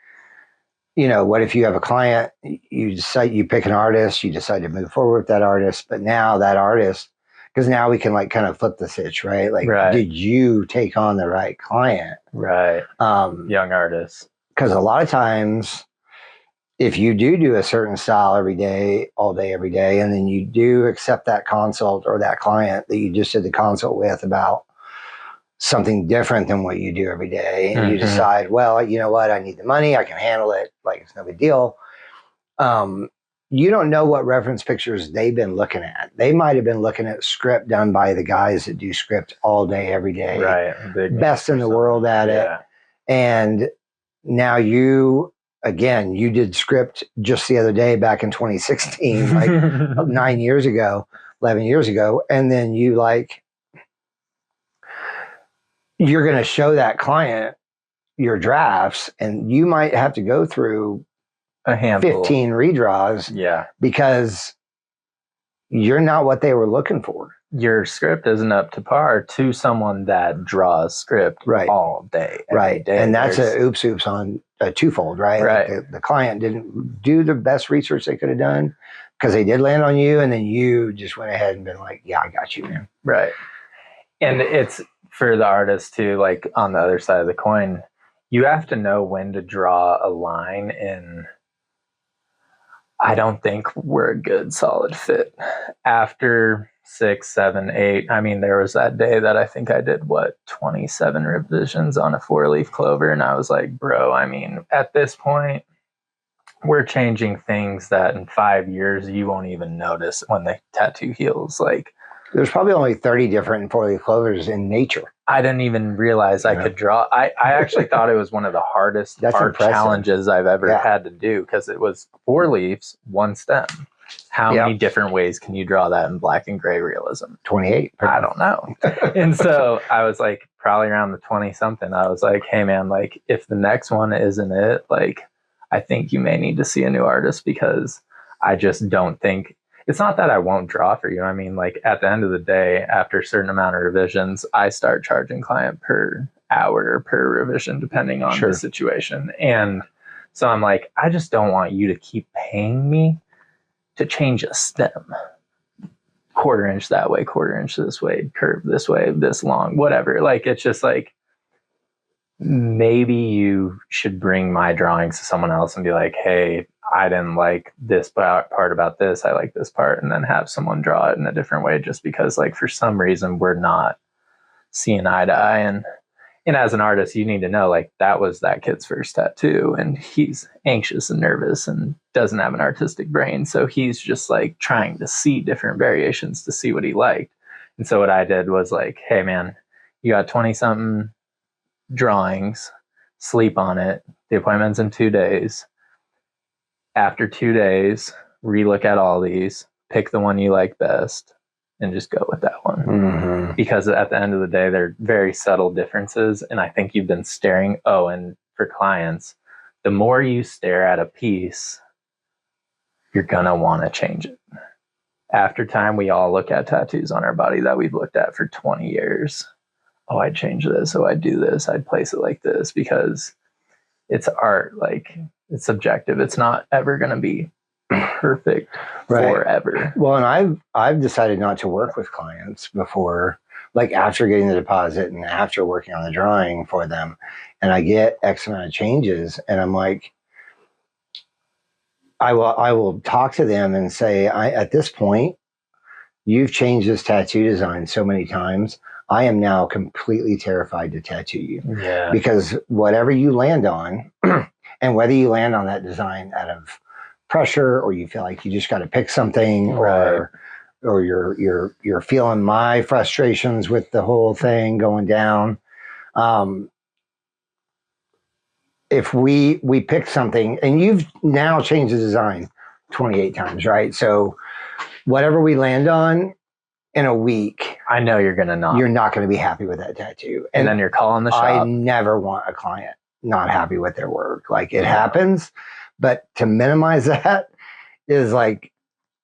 what if you have a client, you decide, you pick an artist, you decide to move forward with that artist, but now that artist, because now we can like kind of flip the switch, right? Like, did you take on the right client? Right. Young artists. Because a lot of times, if you do a certain style every day, all day, every day, and then you do accept that consult or that client that you just did the consult with about something different than what you do every day, and you decide, well, you know what, I need the money, I can handle it, like it's no big deal. You don't know what reference pictures they've been looking at. They might have been looking at script done by the guys that do script all day, every day, right? Best in the world at it. And now you did script just the other day back in 2016, like 11 years ago, and then you're going to show that client your drafts, and you might have to go through a handful, 15 redraws. Yeah. Because you're not what they were looking for. Your script isn't up to par to someone that draws script all day. Right. Day. And that's a oops on a twofold, right? Right. Like the client didn't do the best research they could have done because they did land on you, and then you just went ahead and been like, yeah, I got you, man. Right. And it's for the artist too, like on the other side of the coin, you have to know when to draw a line in. I don't think we're a good solid fit. After 6, 7, 8, I mean, there was that day that I think I did 27 revisions on a 4-leaf clover, and I was like, bro, I mean, at this point, we're changing things that in 5 years you won't even notice when the tattoo heals. Like, there's probably only 30 different 4-leaf clovers in nature. I didn't even realize I could draw. I actually thought it was one of the hardest art challenges I've ever had to do, because it was 4 leaves, 1 stem. How many different ways can you draw that in black and gray realism? 28. I don't know. And so I was like, probably around the 20 something, I was like, hey man, like if the next one isn't it, like I think you may need to see a new artist, because I just don't think, it's not that I won't draw for you. I mean, like at the end of the day, after a certain amount of revisions, I start charging client per hour or per revision, depending on the situation. And so I'm like, I just don't want you to keep paying me to change a stem. 1/4 inch that way, 1/4 inch this way, curve this way, this long, whatever. Like, it's just like, maybe you should bring my drawings to someone else and be like, hey, I didn't like this part about this, I like this part, and then have someone draw it in a different way, just because like for some reason we're not seeing eye to eye. And as an artist, you need to know, like, that was that kid's first tattoo, and he's anxious and nervous and doesn't have an artistic brain, so he's just like trying to see different variations to see what he liked. And so what I did was like, hey man, you got 20 something drawings, sleep on it, the appointment's in 2 days. After 2 days, relook at all these, pick the one you like best, and just go with that one. Because at the end of the day, they're very subtle differences. And I think you've been staring. Oh, and for clients, the more you stare at a piece, you're going to want to change it. After time, we all look at tattoos on our body that we've looked at for 20 years. Oh, I'd change this. Oh, I'd do this. I'd place it like this, because it's art. Like, it's subjective. It's not ever going to be perfect forever. Well, and I've decided not to work with clients before, like after getting the deposit and after working on the drawing for them, and I get X amount of changes, and I'm like, I will talk to them and say, at this point, you've changed this tattoo design so many times, I am now completely terrified to tattoo you. Yeah. Because whatever you land on, and whether you land on that design out of pressure, or you feel like you just got to pick something, or or you're feeling my frustrations with the whole thing going down. If we pick something, and you've now changed the design 28 times, right? So whatever we land on in a week, I know you're not going to be happy with that tattoo. And then you're calling the shop. I never want a client not happy with their work. Like, it happens, but to minimize that is like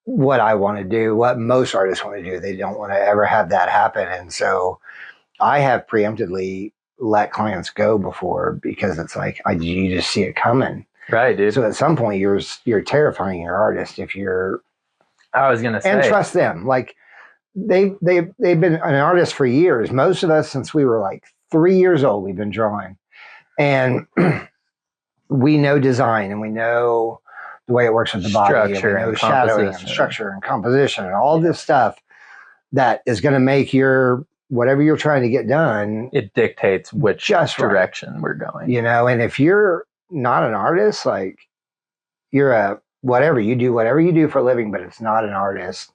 what I want to do, what most artists want to do. They don't want to ever have that happen. And so I have preemptively let clients go before, because it's like, you just see it coming. Right, dude. So at some point you're terrifying your artist if you're, I was going to say, and trust them. Like, they've been an artist for years. Most of us, since we were like 3 years old, we've been drawing, and we know design, and we know the way it works with the body, and we know shadowing and structure and composition and all this stuff that is going to make your, whatever you're trying to get done, it dictates which direction we're going. You know, and if you're not an artist, like, you're a whatever you do for a living, but it's not an artist,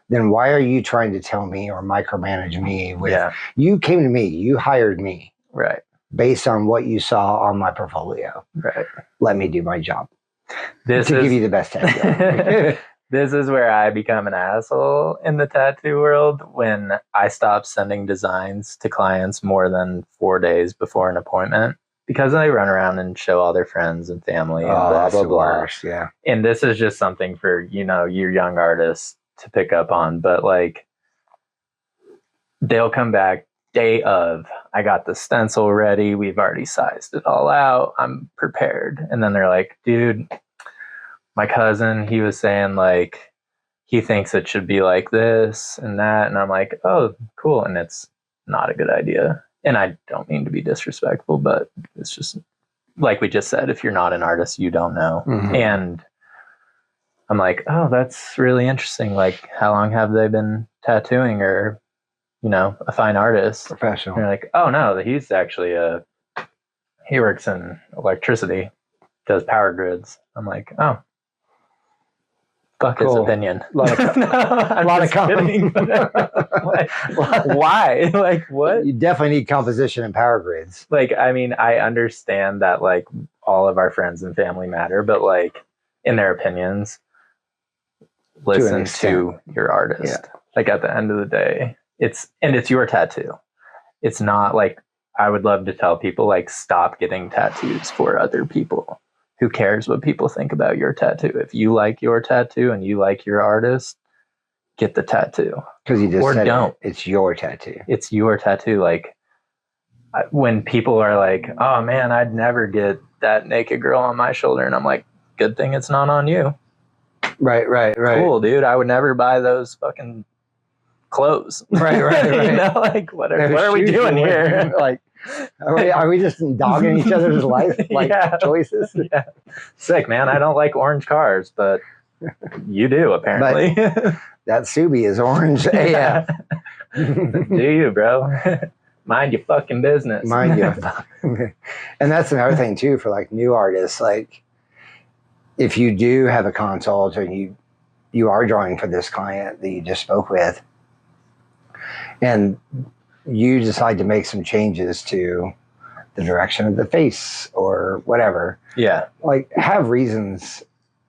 then why are you trying to tell me or micromanage me with, you came to me, you hired me. Right. Based on what you saw on my portfolio. Right. Let me do my job. To give you the best tattoo. This is where I become an asshole in the tattoo world, when I stop sending designs to clients more than 4 days before an appointment, because they run around and show all their friends and family and blah, blah, blah. Yeah. And this is just something for, your young artists to pick up on. But like, they'll come back day of, I got the stencil ready. We've already sized it all out. I'm prepared. And then they're like, dude, my cousin, he was saying like, he thinks it should be like this and that. And I'm like, oh, cool. And it's not a good idea. And I don't mean to be disrespectful, but it's just like we just said, if you're not an artist, you don't know. Mm-hmm. And I'm like, oh, that's really interesting. Like, how long have they been tattooing, or, a fine artist? Professional. And they're like, oh no, he's actually he works in electricity, does power grids. I'm like, oh, fuck cool. His opinion. A lot of kidding. Why? Like, what? You definitely need composition and power grids. Like, I mean, I understand that like all of our friends and family matter, but like, in their opinions, listen to your artist. Yeah. Like, at the end of the day, it's your tattoo. It's not like, I would love to tell people like, stop getting tattoos for other people. Who cares what people think about your tattoo? If you like your tattoo and you like your artist, get the tattoo. Because you just or said don't. It's your tattoo. It's your tattoo. Like, when people are like, oh man, I'd never get that naked girl on my shoulder. And I'm like, good thing it's not on you. Right. Cool, dude. I would never buy those fucking clothes. Right. Like, what are we doing here? Like, are we just dogging each other's life choices? Yeah. Sick, man. I don't like orange cars, but you do, apparently. But that Subi is orange. Yeah. Do you, bro? Mind your fucking business. Mind you. And that's another thing too for like new artists. Like, if you do have a consult and you are drawing for this client that you just spoke with, and you decide to make some changes to the direction of the face or whatever. Yeah. Like, have reasons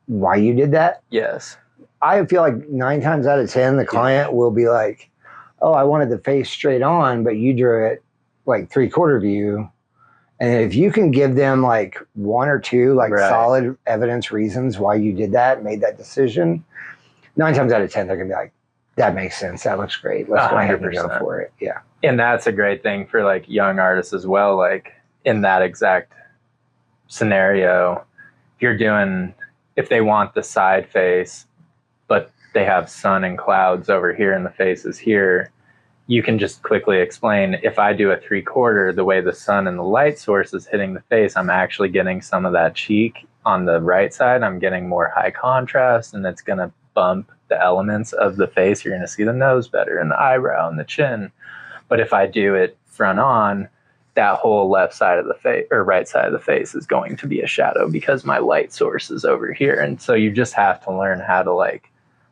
why you did that. Yes. I feel like 9 times out of 10, the client will be like, oh, I wanted the face straight on, but you drew it like 3/4 view. And if you can give them like 1 or 2 like solid evidence reasons why you did that, made that decision, 9 times out of 10, they're going to be like, that makes sense. That looks great. Let's go ahead and go for it. Yeah. And that's a great thing for like young artists as well. Like, in that exact scenario, if they want the side face, but they have sun and clouds over here and the face is here, you can just quickly explain, if I do a 3/4, the way the sun and the light source is hitting the face, I'm actually getting some of that cheek on the right side. I'm getting more high contrast, and it's going to bump the elements of the face. You're going to see the nose better and the eyebrow and the chin. But if I do it front on, that whole left side of the face or right side of the face is going to be a shadow because my light source is over here. And so you just have to learn how to like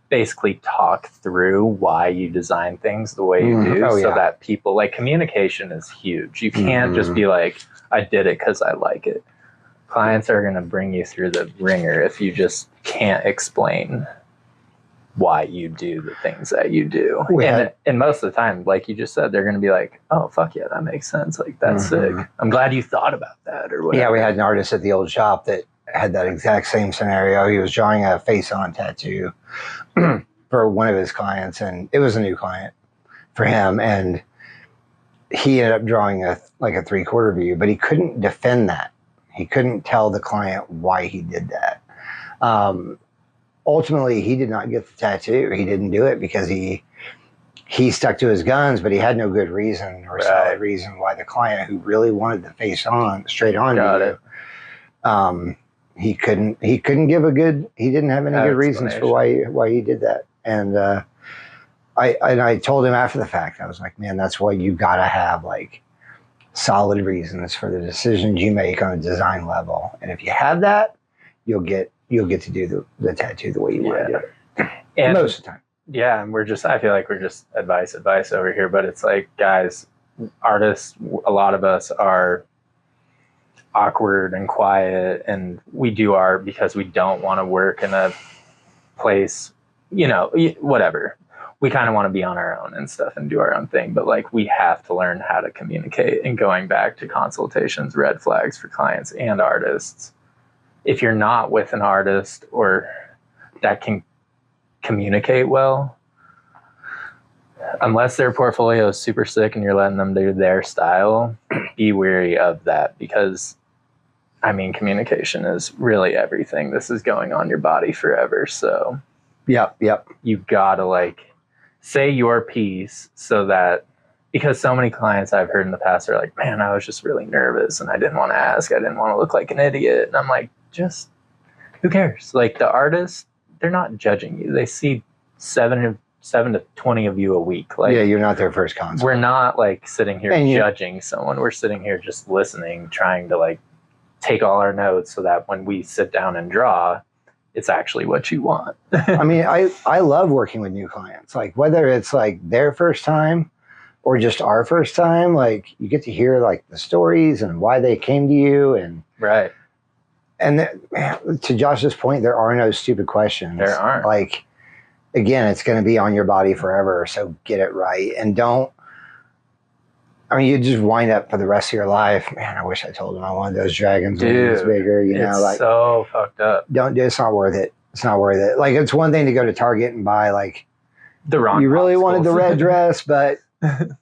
basically talk through why you design things the way you do, so that people, like, communication is huge. You can't just be like, I did it because I like it. Clients are going to bring you through the ringer if you just can't explain why you do the things that you do. And most of the time, like you just said, they're going to be like, oh, fuck yeah, that makes sense. Like, that's sick. I'm glad you thought about that, or whatever. Yeah, we had an artist at the old shop that had that exact same scenario. He was drawing a face-on tattoo for one of his clients, and it was a new client for him, and he ended up drawing a 3/4 view, but he couldn't defend that. He couldn't tell the client why he did that. Ultimately, he did not get the tattoo. He didn't do it because he stuck to his guns, but he had no good reason or solid reason why the client who really wanted the face on, straight on to you, he couldn't give he didn't have any good reasons for why he did that. And I told him after the fact, I was like, man, that's why you gotta have like solid reasons for the decisions you make on a design level. And if you have that, you'll get to do the tattoo the way you want to do it. And most of the time. Yeah, and I feel like we're just advice over here, but it's like, guys, artists, a lot of us are awkward and quiet, and we do art because we don't want to work in a place, whatever. We kind of want to be on our own and stuff and do our own thing, but like, we have to learn how to communicate. And going back to consultations, red flags for clients and artists, if you're not with an artist or that can communicate well, unless their portfolio is super sick and you're letting them do their style, be wary of that, because I mean, communication is really everything. This is going on your body forever. So yep. You gotta like say your piece, so that, because so many clients I've heard in the past are like, man, I was just really nervous and I didn't want to ask. I didn't want to look like an idiot. And I'm like, just who cares? Like, the artists, they're not judging you. They see 7 to 20 of you a week. Like, yeah, you're not their first consult. We're not like sitting here judging someone. We're sitting here just listening, trying to like take all our notes so that when we sit down and draw, it's actually what you want. I mean, I love working with new clients. Like, whether it's like their first time or just our first time, like, you get to hear like the stories and why they came to you. And right. And to Josh's point, there are no stupid questions. There aren't. Like, again, it's going to be on your body forever. So get it right. And you just wind up for the rest of your life. Man, I wish I told him I wanted those dragons when it was bigger. It's so fucked up. It's not worth it. It's not worth it. Like, it's one thing to go to Target and buy like the wrong. You really wanted the red dress, but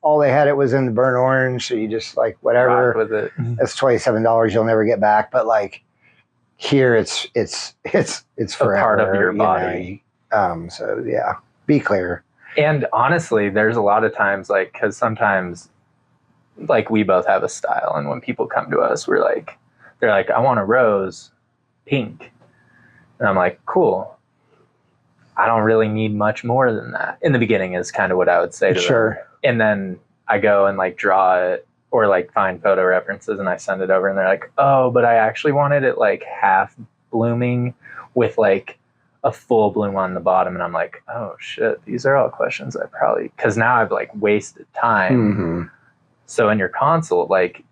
all they had, it was in the burnt orange. So you just like, whatever. Rock with it. That's $27 you'll never get back. But like, here it's forever, a part of your body. So yeah, be clear. And honestly, there's a lot of times, like, because sometimes, like, we both have a style, and when people come to us, they're like, I want a rose pink. And I'm like, cool. I don't really need much more than that. In the beginning is kind of what I would say to them. And then I go and like draw it, or like find photo references, and I send it over, and they're like, oh, but I actually wanted it like half blooming with like a full bloom on the bottom. And I'm like, oh shit, these are all questions I probably, because now I've like wasted time. Mm-hmm. So in your consult, like,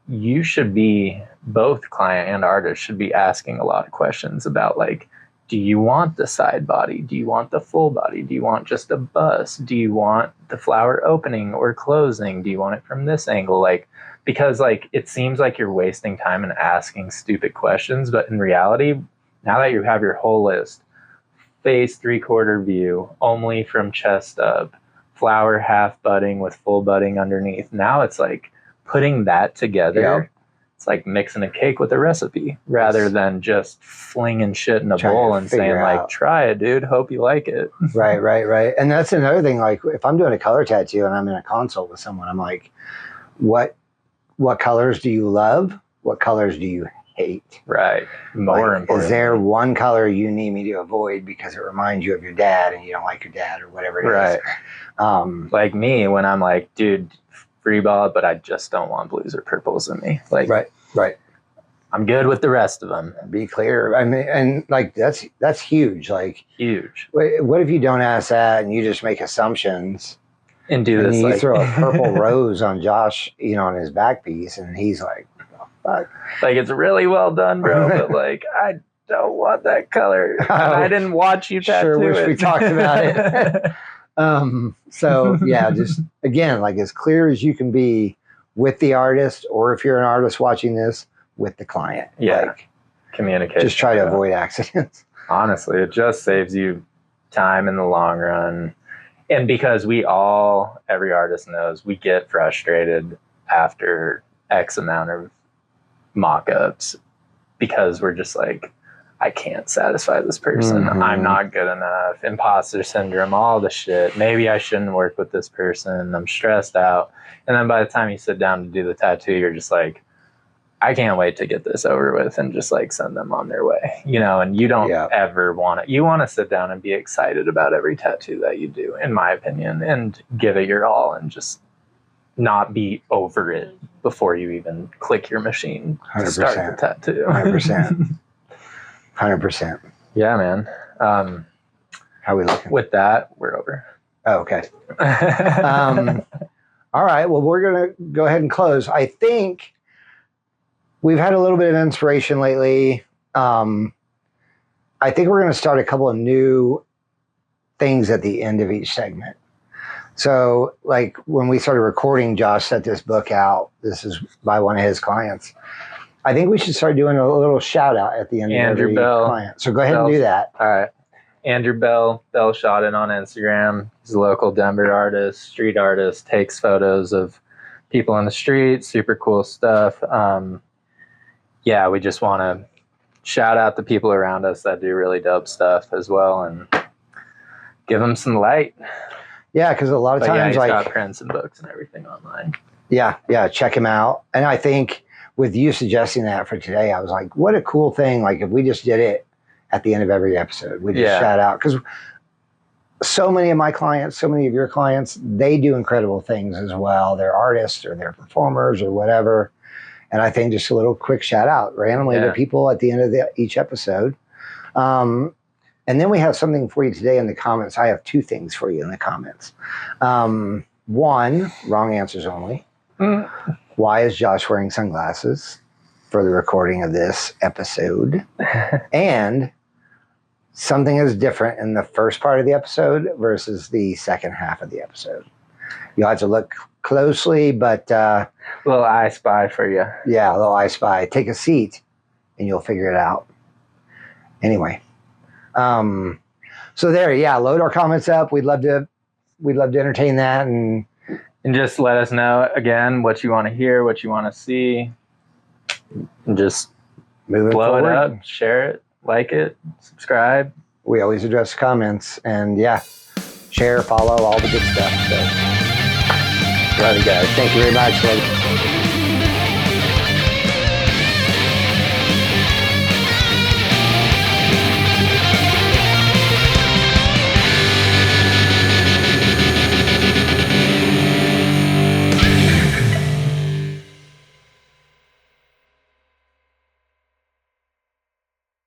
you should be, both client and artist should be asking a lot of questions about like, do you want the side body? Do you want the full body? Do you want just a bust? Do you want the flower opening or closing? Do you want it from this angle? Like, because like, it seems like you're wasting time and asking stupid questions, but in reality, now that you have your whole list, face 3/4 view, only from chest up, flower half budding with full budding underneath. Now it's like putting that together. Yep. It's like mixing a cake with a recipe rather than just flinging shit in a bowl and saying like, try it, dude. Hope you like it. Right. And that's another thing. Like, if I'm doing a color tattoo and I'm in a consult with someone, I'm like, what colors do you love? What colors do you hate? Right. More important. Is there one color you need me to avoid because it reminds you of your dad and you don't like your dad or whatever it is? Like me, when I'm like, dude, free ball, but I just don't want blues or purples in me. Like, right. I'm good with the rest of them. Be clear. I mean, and like that's huge. Like huge. What if you don't ask that and you just make assumptions and do and this? You like throw a purple rose on Josh, on his back piece, and he's like, oh, "Fuck!" Like it's really well done, bro. But like I don't want that color. And I didn't watch you tattoo sure wish it. we talked about it. So yeah, just again, like as clear as you can be with the artist, or if you're an artist watching this, with the client. Yeah. Like, communication. Just try to avoid accidents. Honestly, it just saves you time in the long run. And because every artist knows, we get frustrated after X amount of mock-ups because we're just like, I can't satisfy this person. Mm-hmm. I'm not good enough. Imposter syndrome, all the shit. Maybe I shouldn't work with this person. I'm stressed out. And then by the time you sit down to do the tattoo, you're just like, I can't wait to get this over with and just like send them on their way, and you don't ever want it. You want to sit down and be excited about every tattoo that you do, in my opinion, and give it your all and just not be over it before you even click your machine to 100%. start the tattoo. 100%. 100%. Yeah, man. How we looking? With that, we're over. Oh, okay. All right. Well, we're going to go ahead and close. I think we've had a little bit of inspiration lately. I think we're going to start a couple of new things at the end of each segment. So, like when we started recording, Josh set this book out. This is by one of his clients. I think we should start doing a little shout out at the end of every client. So go ahead and do that. All right. Andrew Bell shot it on Instagram. He's a local Denver artist, street artist, takes photos of people in the street, super cool stuff. Yeah, we just want to shout out the people around us that do really dope stuff as well and give them some light. Yeah, because a lot of times, he's got prints and books and everything online. Yeah, check him out. And I think with you suggesting that for today, I was like, what a cool thing. Like if we just did it at the end of every episode, we just shout out. Because so many of my clients, so many of your clients, they do incredible things as well. They're artists or they're performers or whatever. And I think just a little quick shout out randomly to people at the end of each episode. And then we have something for you today in the comments. I have two things for you in the comments. One, wrong answers only. Why is Josh wearing sunglasses for the recording of this episode? And something is different in the first part of the episode versus the second half of the episode. You'll have to look closely, but... a little I Spy for you. Yeah, a little I Spy. Take a seat and you'll figure it out. Anyway. So there, load our comments up. We'd love to entertain that and just let us know again what you want to hear, what you want to see, and just blow it up, share it, like it, subscribe. We always address comments and share, follow, all the good stuff. So, love you guys. Thank you very much.